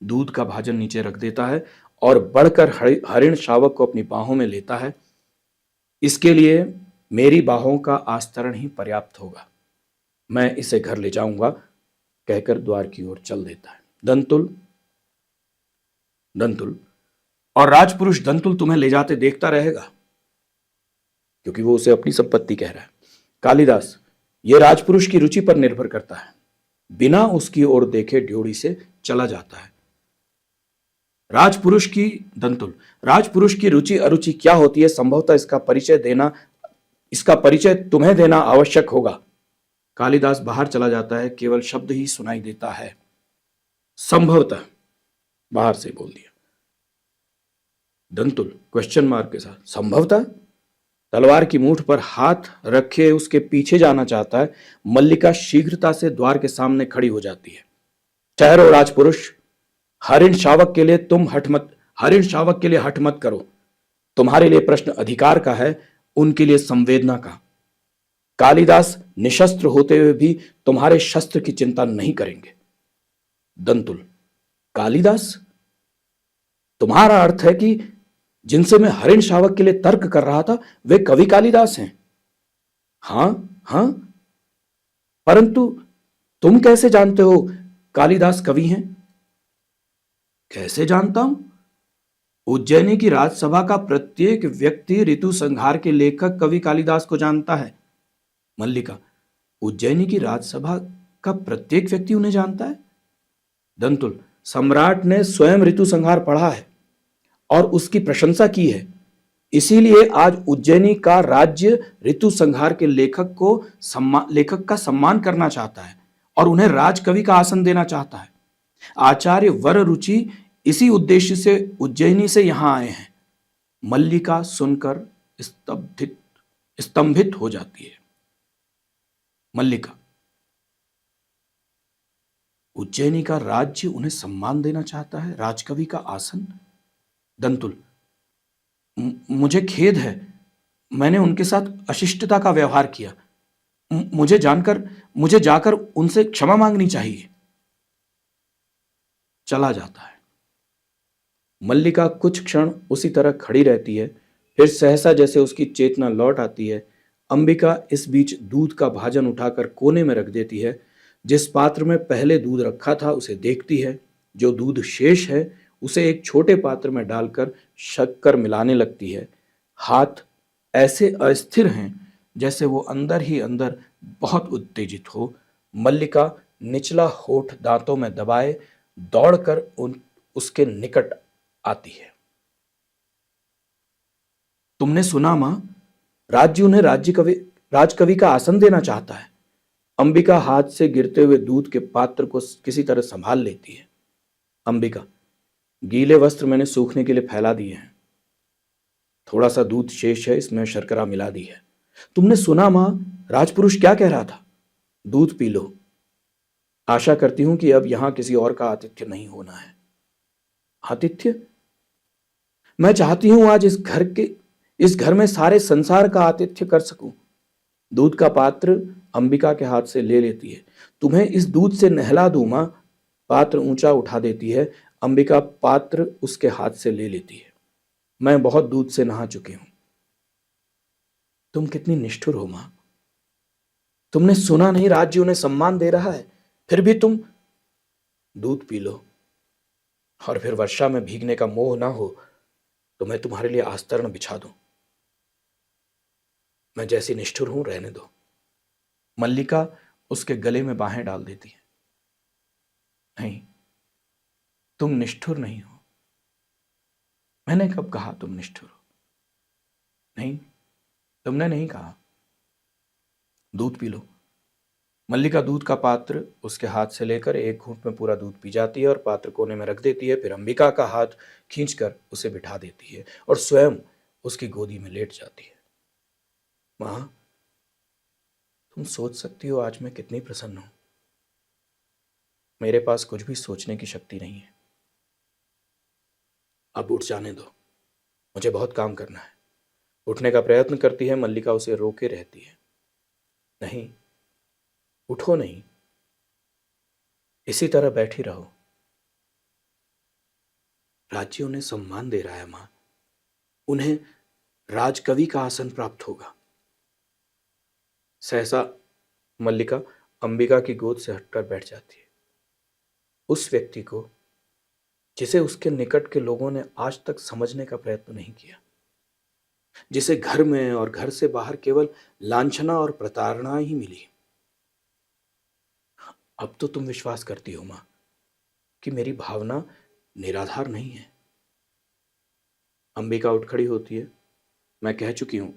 दूध का भाजन नीचे रख देता है और बढ़कर हरिण शावक को अपनी बाहों में लेता है। इसके लिए मेरी बाहों का आस्तरण ही पर्याप्त होगा, मैं इसे घर ले जाऊंगा, कहकर द्वार की ओर चल देता है। दंतुल दंतुल और राजपुरुष दंतुल तुम्हें ले जाते देखता रहेगा, क्योंकि वो उसे अपनी संपत्ति कह रहा है। कालिदास, ये राजपुरुष की रुचि पर निर्भर करता है। बिना उसकी ओर देखे ड्योढ़ी से चला जाता है। राजपुरुष की रुचि अरुचि क्या होती है, संभवतः इसका परिचय तुम्हें देना आवश्यक होगा। कालिदास बाहर चला जाता है, केवल शब्द ही सुनाई देता है, संभवतः, बाहर से बोल दिया। दंतुल क्वेश्चन मार्क के साथ, संभवतः? तलवार की मूठ पर हाथ रखे उसके पीछे जाना चाहता है। मल्लिका शीघ्रता से द्वार के सामने खड़ी हो जाती है। ठहरो राजपुरुष, हरिण शावक के लिए हठ मत करो। तुम्हारे लिए प्रश्न अधिकार का है, उनके लिए संवेदना का। कालिदास निशस्त्र होते हुए भी तुम्हारे शस्त्र की चिंता नहीं करेंगे। दंतुल, कालिदास? तुम्हारा अर्थ है कि जिनसे मैं हरिण शावक के लिए तर्क कर रहा था वे कवि कालिदास हैं? हां हां, परंतु तुम कैसे जानते हो कालिदास कवि हैं? कैसे जानता हूं? उज्जैनी की राजसभा का प्रत्येक व्यक्ति ऋतु संहार के लेखक कवि कालिदास को जानता है। मल्लिका, उज्जैनी की राजसभा का प्रत्येक व्यक्ति उन्हें जानता है? दंतुल, सम्राट ने स्वयं ऋतु संहार पढ़ा है और उसकी प्रशंसा की है। इसीलिए आज उज्जैनी का राज्य ऋतु संहार के लेखक का सम्मान करना चाहता है और उन्हें राजकवि का आसन देना चाहता है। आचार्य वर रुचि इसी उद्देश्य से उज्जैनी से यहां आए हैं। मल्लिका सुनकर स्तंभित हो जाती है। मल्लिका, उज्जैनी का राज्य उन्हें सम्मान देना चाहता है, राजकवि का आसन? दंतुल, मुझे खेद है, मैंने उनके साथ अशिष्टता का व्यवहार किया। मुझे जाकर उनसे क्षमा मांगनी चाहिए। चला जाता है। मल्लिका कुछ क्षण उसी तरह खड़ी रहती है, फिर सहसा जैसे उसकी चेतना लौट आती है। अंबिका इस बीच दूध का भाजन उठाकर कोने में रख देती है। जिस पात्र में पहले दूध रखा था उसे देखती है। जो दूध शेष है उसे एक छोटे पात्र में डालकर शक्कर मिलाने लगती है। हाथ ऐसे अस्थिर हैं जैसे वो अंदर ही अंदर बहुत उत्तेजित हो। मल्लिका निचला होठ दांतों में दबाए दौड़कर उसके निकट आती है। तुमने सुना मां, राज्य उन्हें राजकवि का आसन देना चाहता है। अंबिका हाथ से गिरते हुए दूध के पात्र को किसी तरह संभाल लेती है। अंबिका, गीले वस्त्र मैंने सूखने के लिए फैला दिए हैं। थोड़ा सा दूध शेष है, इसमें शर्करा मिला दी है। तुमने सुना मां, राजपुरुष क्या कह रहा था? दूध पी लो। आशा करती हूं कि अब यहां किसी और का आतिथ्य नहीं होना है। आतिथ्य? मैं चाहती हूं आज इस घर में सारे संसार का आतिथ्य कर सकूं। दूध का पात्र अंबिका के हाथ से ले लेती है। तुम्हें इस दूध से नहला दूं मां। पात्र ऊंचा उठा देती है। अंबिका पात्र उसके हाथ से ले लेती है। मैं बहुत दूध से नहा चुकी हूं। तुम कितनी निष्ठुर हो मां। तुमने सुना नहीं, राज्य उन्हें सम्मान दे रहा है, फिर भी तुम दूध पी लो और फिर वर्षा में भीगने का मोह ना हो तो मैं तुम्हारे लिए आस्तरण बिछा दूं। मैं जैसी निष्ठुर हूं रहने दो। मल्लिका उसके गले में बाहें डाल देती है। नहीं, तुम निष्ठुर नहीं हो। मैंने कब कहा तुम निष्ठुर हो? नहीं, तुमने नहीं कहा। दूध पी लो। मल्लिका दूध का पात्र उसके हाथ से लेकर एक घूंट में पूरा दूध पी जाती है और पात्र कोने में रख देती है। फिर अंबिका का हाथ खींचकर उसे बिठा देती है और स्वयं उसकी गोदी में लेट जाती है। मां, तुम सोच सकती हो आज मैं कितनी प्रसन्न हूं। मेरे पास कुछ भी सोचने की शक्ति नहीं है। अब उठ जाने दो, मुझे बहुत काम करना है। उठने का प्रयत्न करती है, मल्लिका उसे रोके रहती है। नहीं, उठो नहीं। इसी तरह बैठी रहो। राज्य उन्हें सम्मान दे रहा है मां, उन्हें राजकवि का आसन प्राप्त होगा। सहसा मल्लिका अंबिका की गोद से हटकर बैठ जाती है। उस व्यक्ति को जिसे उसके निकट के लोगों ने आज तक समझने का प्रयत्न नहीं किया, जिसे घर में और घर से बाहर केवल लांछना और प्रताड़ना ही मिली, अब तो तुम विश्वास करती हो मां कि मेरी भावना निराधार नहीं है। अंबिका उठ खड़ी होती है। मैं कह चुकी हूं,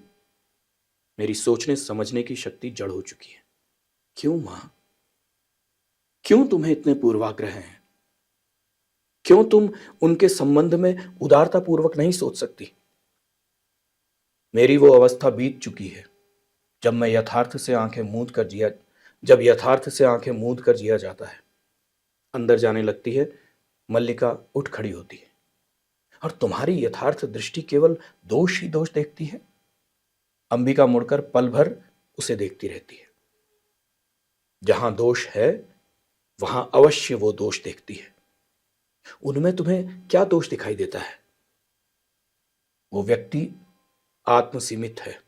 मेरी सोचने समझने की शक्ति जड़ हो चुकी है। क्यों मां, क्यों तुम्हें इतने पूर्वाग्रह हैं? क्यों तुम उनके संबंध में उदारता पूर्वक नहीं सोच सकती? मेरी वो अवस्था बीत चुकी है जब यथार्थ से आंखें मूंद कर जिया जाता है। अंदर जाने लगती है। मल्लिका उठ खड़ी होती है। और तुम्हारी यथार्थ दृष्टि केवल दोष ही दोष देखती है। अंबिका मुड़कर पल भर उसे देखती रहती है। जहां दोष है वहां अवश्य वो दोष देखती है। उनमें तुम्हें क्या दोष दिखाई देता है? वो व्यक्ति आत्मसीमित है।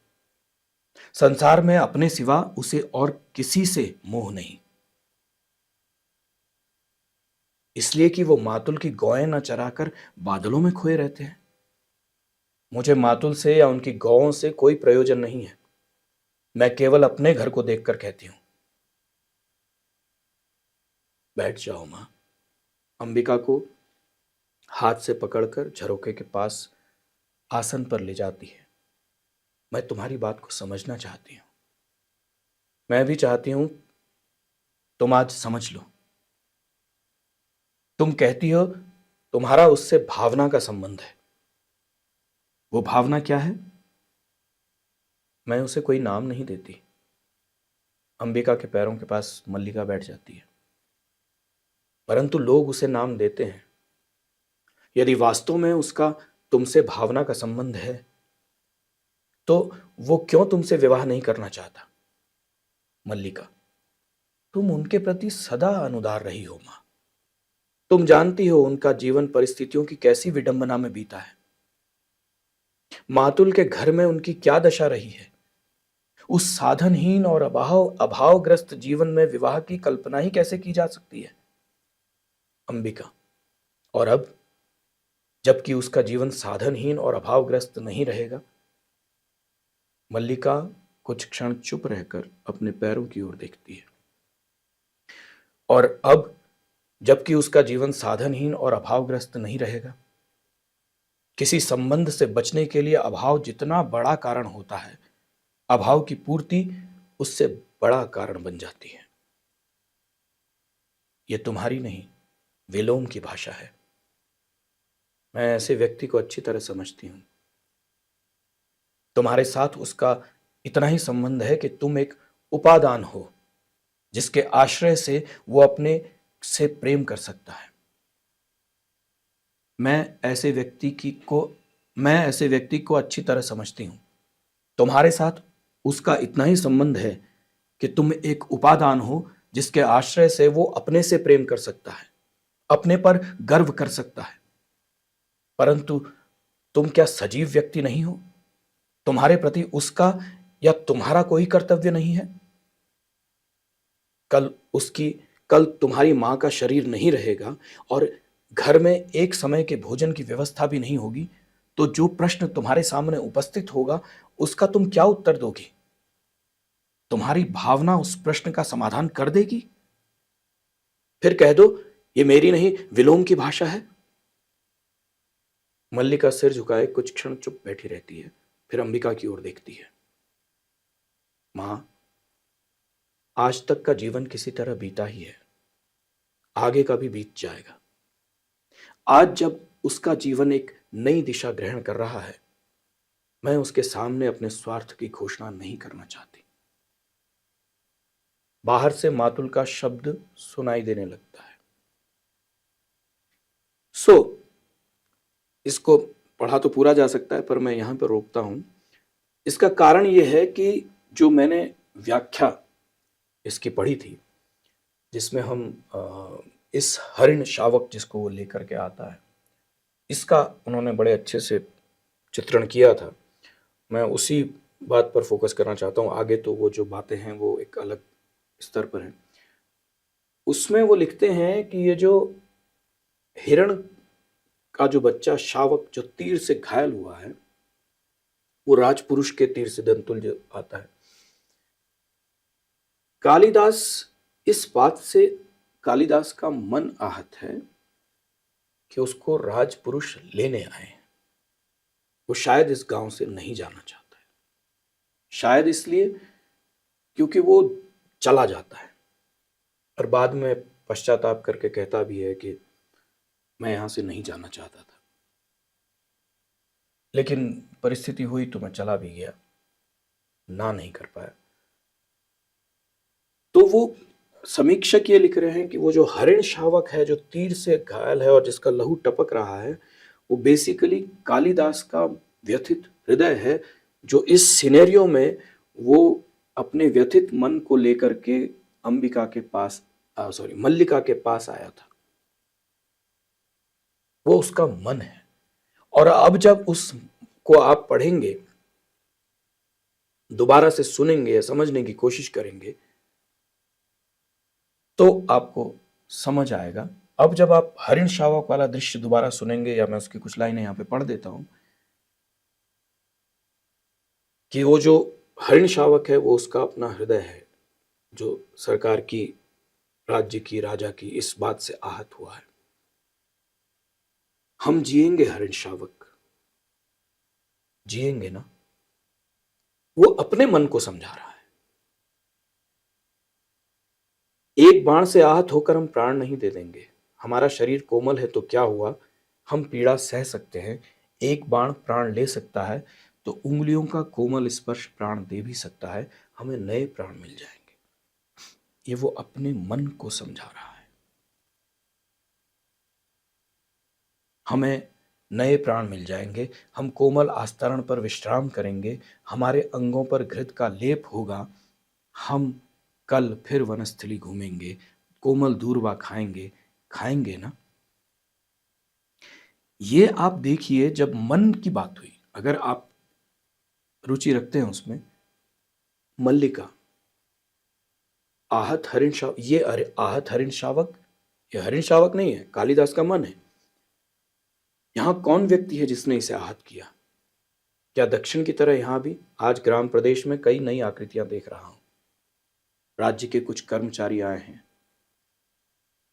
संसार में अपने सिवा उसे और किसी से मोह नहीं, इसलिए कि वो मातुल की गौएं न चराकर बादलों में खोए रहते हैं। मुझे मातुल से या उनकी गौओं से कोई प्रयोजन नहीं है। मैं केवल अपने घर को देखकर कहती हूं। बैठ जाओ मां। अंबिका को हाथ से पकड़कर झरोखे के पास आसन पर ले जाती है। मैं तुम्हारी बात को समझना चाहती हूं। मैं भी चाहती हूं तुम आज समझ लो। तुम कहती हो तुम्हारा उससे भावना का संबंध है। वो भावना क्या है? मैं उसे कोई नाम नहीं देती। अंबिका के पैरों के पास मल्लिका बैठ जाती है। परंतु लोग उसे नाम देते हैं। यदि वास्तव में उसका तुमसे भावना का संबंध है तो वो क्यों तुमसे विवाह नहीं करना चाहता? मल्लिका, तुम उनके प्रति सदा अनुदार रही हो मां। तुम जानती हो उनका जीवन परिस्थितियों की कैसी विडंबना में बीता है। मातुल के घर में उनकी क्या दशा रही है। उस साधनहीन और अभावग्रस्त जीवन में विवाह की कल्पना ही कैसे की जा सकती है? अंबिका, और अब जबकि उसका जीवन साधनहीन और अभावग्रस्त नहीं रहेगा। मल्लिका कुछ क्षण चुप रहकर अपने पैरों की ओर देखती है। और अब जबकि उसका जीवन साधनहीन और अभावग्रस्त नहीं रहेगा। किसी संबंध से बचने के लिए अभाव जितना बड़ा कारण होता है, अभाव की पूर्ति उससे बड़ा कारण बन जाती है। यह तुम्हारी नहीं, विलोम की भाषा है। मैं ऐसे व्यक्ति को अच्छी तरह समझती हूं। तुम्हारे साथ उसका इतना ही संबंध है कि तुम एक उपादान हो जिसके आश्रय से वो अपने से प्रेम कर सकता है। मैं ऐसे व्यक्ति को अच्छी तरह समझती हूं। तुम्हारे साथ उसका इतना ही संबंध है कि तुम एक उपादान हो जिसके आश्रय से वो अपने से प्रेम कर सकता है, अपने पर गर्व कर सकता है। परंतु तुम क्या सजीव व्यक्ति नहीं हो? तुम्हारे प्रति उसका या तुम्हारा कोई कर्तव्य नहीं है? कल तुम्हारी मां का शरीर नहीं रहेगा और घर में एक समय के भोजन की व्यवस्था भी नहीं होगी, तो जो प्रश्न तुम्हारे सामने उपस्थित होगा उसका तुम क्या उत्तर दोगी? तुम्हारी भावना उस प्रश्न का समाधान कर देगी? फिर कह दो ये मेरी नहीं, विलोम की भाषा है। मल्लिका सिर झुकाए कुछ क्षण चुप बैठी रहती है, फिर अंबिका की ओर देखती है। मां, आज तक का जीवन किसी तरह बीता ही है, आगे का भी बीत जाएगा। आज जब उसका जीवन एक नई दिशा ग्रहण कर रहा है, मैं उसके सामने अपने स्वार्थ की घोषणा नहीं करना चाहती। बाहर से मातुल का शब्द सुनाई देने लगता है। इसको पढ़ा तो पूरा जा सकता है, पर मैं यहां पर रोकता हूं। इसका कारण यह है कि जो मैंने व्याख्या इसकी पढ़ी थी, जिसमें हम इस हरिण शावक जिसको वो लेकर के आता है, इसका उन्होंने बड़े अच्छे से चित्रण किया था। मैं उसी बात पर फोकस करना चाहता हूँ। आगे तो वो जो बातें हैं वो एक अलग स्तर पर हैं। उसमें वो लिखते हैं कि ये जो हिरण का जो बच्चा शावक जो तीर से घायल हुआ है, वो राजपुरुष के तीर से दंतुल्य आता है। कालिदास, इस बात से कालिदास का मन आहत है कि उसको राजपुरुष लेने आए। वो शायद इस गांव से नहीं जाना चाहता है, शायद इसलिए क्योंकि वो चला जाता है और बाद में पश्चाताप करके कहता भी है कि मैं यहां से नहीं जाना चाहता था, लेकिन परिस्थिति हुई तो मैं चला भी गया, ना नहीं कर पाया। तो वो समीक्षक ये लिख रहे हैं कि वो जो हरिण शावक है जो तीर से घायल है और जिसका लहू टपक रहा है, वो बेसिकली कालिदास का व्यथित हृदय है, जो इस सिनेरियो में वो अपने व्यथित मन को लेकर के अंबिका के पास मल्लिका के पास आया था। वो उसका मन है। और अब जब उसको आप पढ़ेंगे, दोबारा से सुनेंगे या समझने की कोशिश करेंगे, तो आपको समझ आएगा। अब जब आप हरिण शावक वाला दृश्य दोबारा सुनेंगे, या मैं उसकी कुछ लाइनें यहां पे पढ़ देता हूं कि वो जो हरिण शावक है वो उसका अपना हृदय है, जो सरकार की, राज्य की, राजा की इस बात से आहत हुआ है। हम जिएंगे हरिण शावक, जिएंगे ना? वो अपने मन को समझा रहा है। एक बाण से आहत होकर हम प्राण नहीं दे देंगे। हमारा शरीर कोमल है तो क्या हुआ, हम पीड़ा सह सकते हैं। एक बाण प्राण ले सकता है तो उंगलियों का कोमल स्पर्श प्राण दे भी सकता है। हमें नए प्राण मिल जाएंगे। ये वो अपने मन को समझा रहा है। हमें नए प्राण मिल जाएंगे, हम कोमल आस्तरण पर विश्राम करेंगे, हमारे अंगों पर घृत का लेप होगा, हम कल फिर वनस्थली घूमेंगे, कोमल दूर्वा खाएंगे, खाएंगे ना? ये आप देखिए, जब मन की बात हुई, अगर आप रुचि रखते हैं उसमें, मल्लिका, आहत हरिण शावक, ये आहत हरिण शावक, ये हरिण शावक नहीं है, कालिदास का मन है। यहां कौन व्यक्ति है जिसने इसे आहत किया? क्या दक्षिण की तरह यहां भी आज ग्राम प्रदेश में कई नई आकृतियां देख रहा हूं। राज्य के कुछ कर्मचारी आए हैं,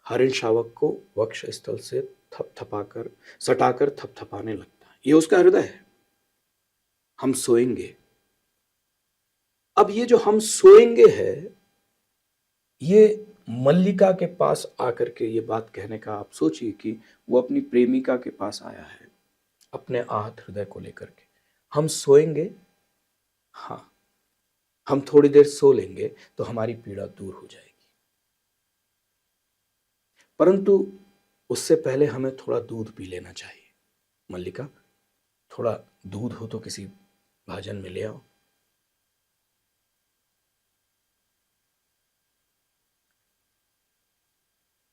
हरिण शावक को वक्ष स्थल से थपथपाकर, सटाकर थपथपाने लगता है। ये उसका हृदय है। हम सोएंगे। अब ये जो हम सोएंगे है, ये मल्लिका के पास आकर के ये बात कहने का आप सोचिए कि वो अपनी प्रेमिका के पास आया है अपने आहत हृदय को लेकर के। हम सोएंगे, हाँ, हम थोड़ी देर सो लेंगे तो हमारी पीड़ा दूर हो जाएगी, परंतु उससे पहले हमें थोड़ा दूध पी लेना चाहिए। मल्लिका, थोड़ा दूध हो तो किसी भाजन में ले आओ।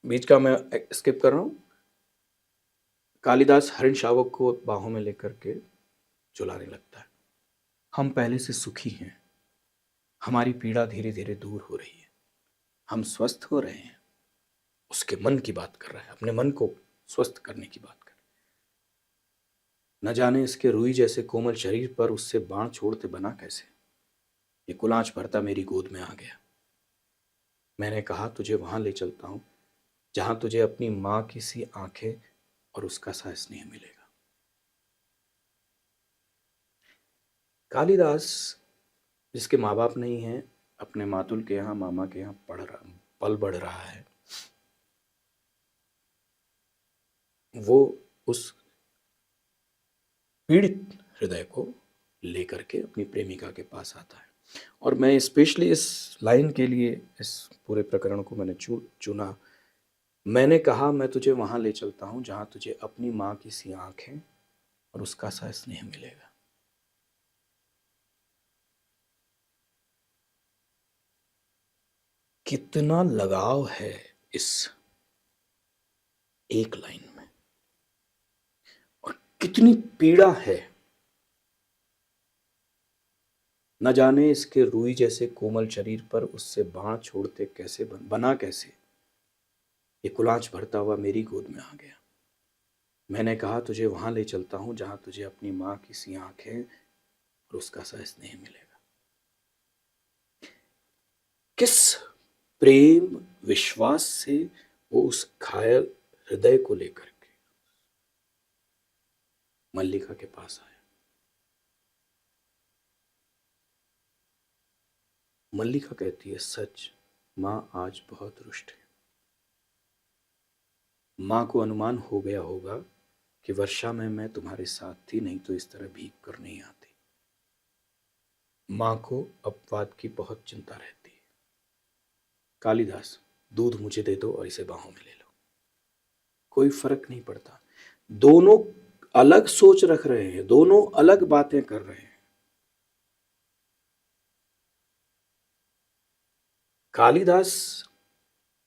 बीच का मैं स्किप कर रहा हूं। कालिदास हरिण शावक को बाहों में लेकर के झुलाने लगता है। हम पहले से सुखी हैं, हमारी पीड़ा धीरे धीरे दूर हो रही है, हम स्वस्थ हो रहे हैं। उसके मन की बात कर रहा है, अपने मन को स्वस्थ करने की बात कर। न जाने इसके रुई जैसे कोमल शरीर पर उससे बाण छोड़ते बना कैसे। ये कुलांच भरता मेरी गोद में आ गया। मैंने कहा तुझे वहां ले चलता हूं जहां तुझे अपनी मां की सी आंखें और उसका सा स्नेह मिलेगा। कालिदास, जिसके माँ बाप नहीं हैं, अपने मातुल के यहाँ, मामा के यहाँ पल बढ़ रहा है, वो उस पीड़ित हृदय को लेकर के अपनी प्रेमिका के पास आता है। और मैं स्पेशली इस लाइन के लिए इस पूरे प्रकरण को मैंने चुना। मैंने कहा मैं तुझे वहां ले चलता हूं जहां तुझे अपनी मां की सी आंखें और उसका सा स्नेह मिलेगा। कितना लगाव है इस एक लाइन में। और कितनी पीड़ा है, न जाने इसके रूई जैसे कोमल शरीर पर उससे बाण छोड़ते कैसे बना कैसे, ये कुलांच भरता हुआ मेरी गोद में आ गया। मैंने कहा तुझे वहां ले चलता हूं जहां तुझे अपनी माँ की सी आंखें और उसका सा स्नेह मिलेगा। किस प्रेम विश्वास से वो उस घायल हृदय को लेकर के मल्लिका के पास आया। मल्लिका कहती है, सच माँ आज बहुत रुष्ट है। माँ को अनुमान हो गया होगा कि वर्षा में मैं तुम्हारे साथ थी, नहीं तो इस तरह भीग कर नहीं आती। माँ को अपवाद की बहुत चिंता रहती है। कालिदास, दूध मुझे दे दो और इसे बाहों में ले लो। कोई फर्क नहीं पड़ता, दोनों अलग सोच रख रहे हैं, दोनों अलग बातें कर रहे हैं। कालिदास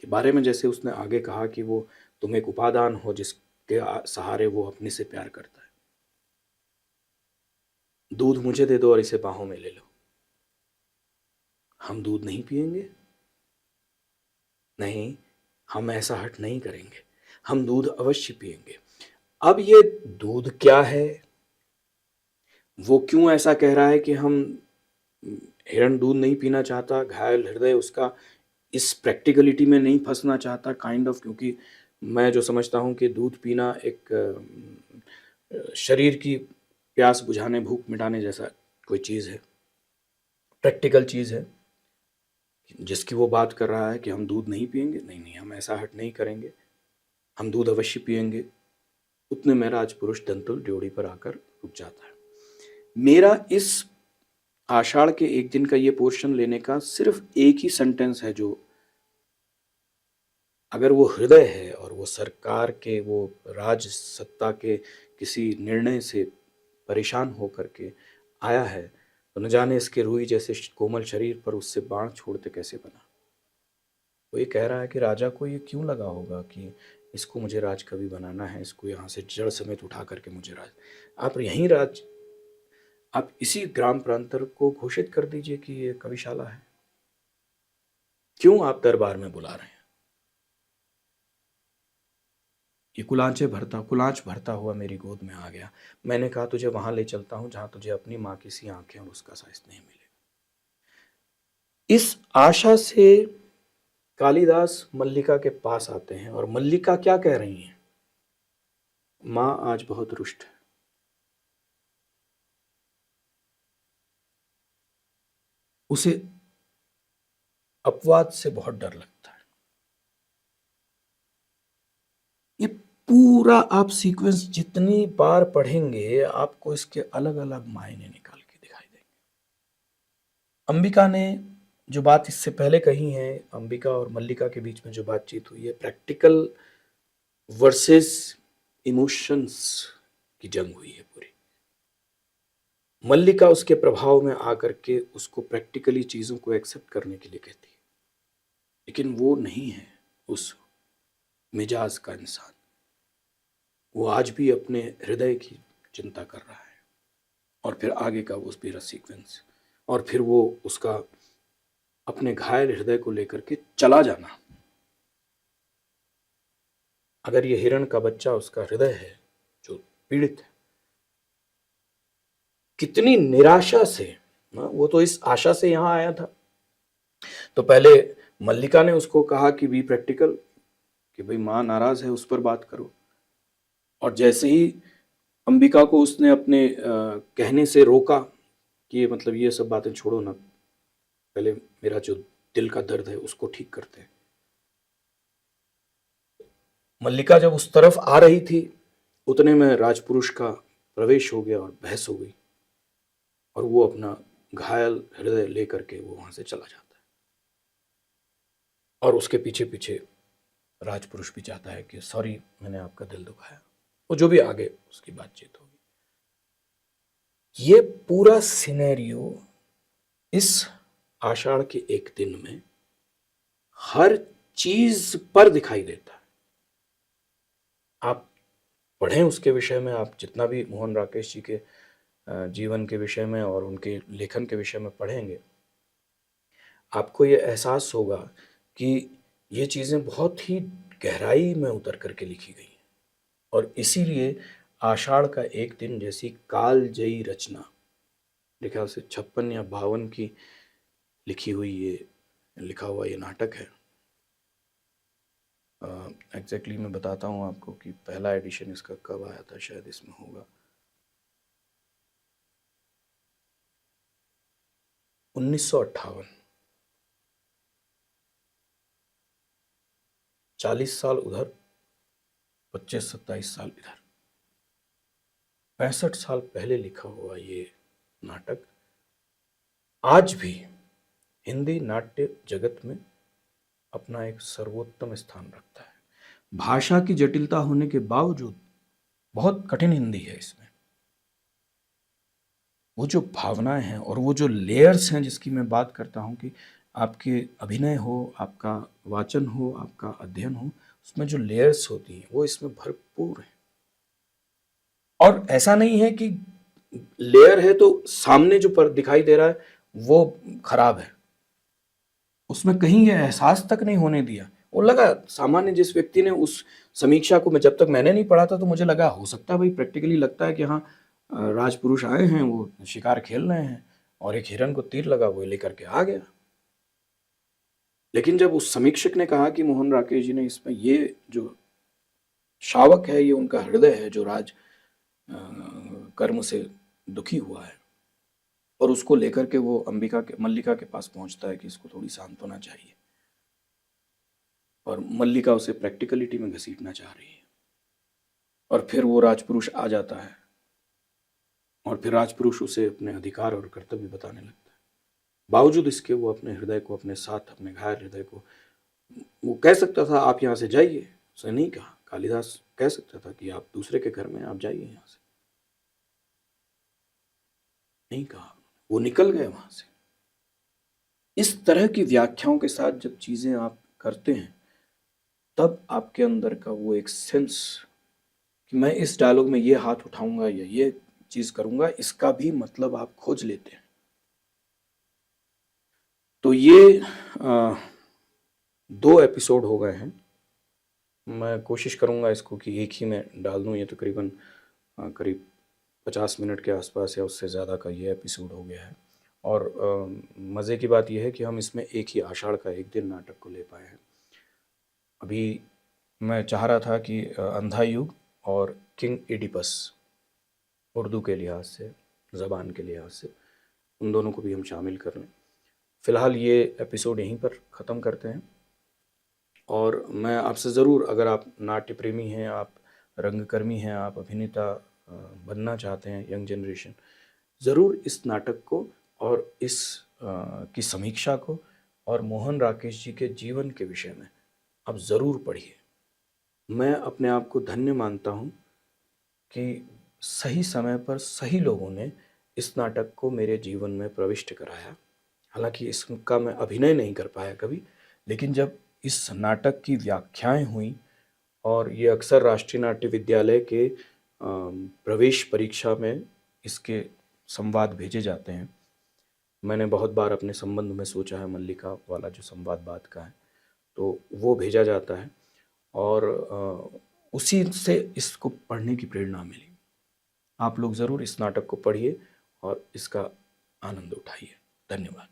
के बारे में जैसे उसने आगे कहा कि वो तुम एक उपादान हो जिसके सहारे वो अपने से प्यार करता है। दूध मुझे दे दो और इसे बाहों में ले लो। हम दूध नहीं पिएंगे? नहीं, हम ऐसा हट नहीं करेंगे, हम दूध अवश्य पिएंगे। अब ये दूध क्या है, वो क्यों ऐसा कह रहा है कि हम हिरण दूध नहीं पीना चाहता, घायल हृदय उसका इस प्रैक्टिकलिटी में नहीं फंसना चाहता काइंड ऑफ, क्योंकि मैं जो समझता हूँ कि दूध पीना एक शरीर की प्यास बुझाने, भूख मिटाने जैसा कोई चीज़ है, प्रैक्टिकल चीज़ है, जिसकी वो बात कर रहा है कि हम दूध नहीं पिएंगे। नहीं नहीं, हम ऐसा हट नहीं करेंगे, हम दूध अवश्य पिएंगे। उतने में राजपुरुष दंतुल ड्योढ़ी पर आकर रुक जाता है। मेरा इस आषाढ़ के एक दिन का ये पोर्शन लेने का सिर्फ एक ही सेंटेंस है, जो अगर वो हृदय है और वो सरकार के, वो राज सत्ता के किसी निर्णय से परेशान होकर के आया है, तो न जाने इसके रूई जैसे कोमल शरीर पर उससे बाण छोड़ते कैसे बना। वो ये कह रहा है कि राजा को ये क्यों लगा होगा कि इसको मुझे राजकवि बनाना है, इसको यहाँ से जड़ समेत उठा करके मुझे राज, आप यहीं राज, आप इसी ग्राम प्रांतर को घोषित कर दीजिए कि ये कविशाला है। क्यों आप दरबार में बुला रहे हैं? ये कुलांच भरता हुआ मेरी गोद में आ गया। मैंने कहा तुझे वहां ले चलता हूं जहां तुझे अपनी माँ की सी आंखें और उसका सा स्नेह मिलेगा। इस आशा से कालिदास मल्लिका के पास आते हैं, और मल्लिका क्या कह रही हैं? माँ आज बहुत रुष्ट है। उसे अपवाद से बहुत डर लगता है। ये पूरा आप सीक्वेंस जितनी बार पढ़ेंगे आपको इसके अलग अलग मायने निकाल के दिखाई देंगे। अंबिका ने जो बात इससे पहले कही है, अंबिका और मल्लिका के बीच में जो बातचीत हुई है, प्रैक्टिकल वर्सेस इमोशंस की जंग हुई है पूरी। मल्लिका उसके प्रभाव में आकर के उसको प्रैक्टिकली चीजों को एक्सेप्ट करने के लिए कहती है, लेकिन वो नहीं है उस मिजाज का इंसान। वो आज भी अपने हृदय की चिंता कर रहा है। और फिर आगे का वो पूरा सीक्वेंस, और फिर वो उसका अपने घायल हृदय को लेकर के चला जाना। अगर ये हिरण का बच्चा उसका हृदय है जो पीड़ित है, कितनी निराशा से, वो तो इस आशा से यहां आया था। तो पहले मल्लिका ने उसको कहा कि बी प्रैक्टिकल, कि भाई माँ नाराज है, उस पर बात करो। और जैसे ही अंबिका को उसने अपने कहने से रोका कि ये मतलब ये सब बातें छोड़ो ना, पहले मेरा जो दिल का दर्द है उसको ठीक करते हैं। मल्लिका जब उस तरफ आ रही थी, उतने में राजपुरुष का प्रवेश हो गया और बहस हो गई, और वो अपना घायल हृदय लेकर के वो वहां से चला जाता है। और उसके पीछे पीछे राजपुरुष भी चाहता है कि सॉरी मैंने आपका दिल दुखाया, वो जो भी आगे उसकी बातचीत होगी। ये पूरा सिनेरियो इस आषाढ़ के एक दिन में हर चीज पर दिखाई देता है। आप पढ़ें उसके विषय में, आप जितना भी मोहन राकेश जी के जीवन के विषय में और उनके लेखन के विषय में पढ़ेंगे, आपको ये एहसास होगा कि ये चीज़ें बहुत ही गहराई में उतर कर के लिखी गई हैं। और इसीलिए आषाढ़ का एक दिन जैसी कालजयी रचना, मेरे ख्याल से 56 या 52 की लिखी हुई ये लिखा हुआ ये नाटक है। एग्जैक्टली मैं बताता हूँ आपको कि पहला एडिशन इसका कब आया था, शायद इसमें होगा 1958। 40 साल उधर, 25-27 साल इधर, 65 साल पहले लिखा हुआ ये नाटक आज भी हिंदी नाट्य जगत में अपना एक सर्वोत्तम स्थान रखता है। भाषा की जटिलता होने के बावजूद बहुत कठिन हिंदी है इसमें। वो जो भावनाएं हैं और वो जो लेयर्स हैं जिसकी मैं बात करता हूँ कि आपके अभिनय हो, आपका वाचन हो, आपका अध्ययन हो, उसमें जो लेयर्स होती हैं वो इसमें भरपूर है। और ऐसा नहीं है कि लेयर है तो सामने जो पर दिखाई दे रहा है वो खराब है, उसमें कहीं ये एहसास तक नहीं होने दिया। वो लगा सामान्य जिस व्यक्ति ने उस समीक्षा को, मैं जब तक मैंने नहीं पढ़ा था तो मुझे लगा हो सकता है भाई प्रैक्टिकली लगता है कि हाँ राजपुरुष आए हैं, वो शिकार खेल रहे हैं और एक हिरन को तीर लगा, वो लेकर के आ गया। लेकिन जब उस समीक्षक ने कहा कि मोहन राकेश जी ने इसमें ये जो शावक है, ये उनका हृदय है जो राज कर्म से दुखी हुआ है, और उसको लेकर के वो मल्लिका के पास पहुंचता है कि इसको थोड़ी सांत्वना चाहिए, और मल्लिका उसे प्रैक्टिकलिटी में घसीटना चाह रही है, और फिर वो राजपुरुष आ जाता है और फिर राजपुरुष उसे अपने अधिकार और कर्तव्य बताने लगता है। बावजूद इसके वो अपने हृदय को, अपने साथ अपने घायल हृदय को, वो कह सकता था आप यहाँ से जाइए, उसने नहीं कहा। कालिदास कह सकता था कि आप दूसरे के घर में, आप जाइए यहाँ से, नहीं कहा, वो निकल गए वहां से। इस तरह की व्याख्याओं के साथ जब चीजें आप करते हैं तब आपके अंदर का वो एक सेंस कि मैं इस डायलॉग में ये हाथ उठाऊंगा या ये चीज करूंगा, इसका भी मतलब आप खोज लेते हैं। तो ये 2 एपिसोड हो गए हैं। मैं कोशिश करूंगा इसको कि एक ही में डाल दूं। ये तकरीबन करीब 50 मिनट के आसपास या उससे ज़्यादा का ये एपिसोड हो गया है। और मज़े की बात यह है कि हम इसमें एक ही आषाढ़ का एक दिन नाटक को ले पाए हैं। अभी मैं चाह रहा था कि अंधा युग और किंग एडिपस, उर्दू के लिहाज से, ज़बान के लिहाज से, उन दोनों को भी हम शामिल कर लें। फ़िलहाल ये एपिसोड यहीं पर ख़त्म करते हैं। और मैं आपसे ज़रूर, अगर आप नाट्य प्रेमी हैं, आप रंगकर्मी हैं, आप अभिनेता बनना चाहते हैं, यंग जनरेशन, ज़रूर इस नाटक को और इस की समीक्षा को और मोहन राकेश जी के जीवन के विषय में आप ज़रूर पढ़िए। मैं अपने आप को धन्य मानता हूँ कि सही समय पर सही लोगों ने इस नाटक को मेरे जीवन में प्रविष्ट कराया। हालांकि इसका मैं अभिनय नहीं कर पाया कभी, लेकिन जब इस नाटक की व्याख्याएं हुई और ये अक्सर राष्ट्रीय नाट्य विद्यालय के प्रवेश परीक्षा में इसके संवाद भेजे जाते हैं। मैंने बहुत बार अपने संबंध में सोचा है, मल्लिका वाला जो संवाद बात का है, तो वो भेजा जाता है और उसी से इसको पढ़ने की प्रेरणा मिली। आप लोग ज़रूर इस नाटक को पढ़िए और इसका आनंद उठाइए। धन्यवाद।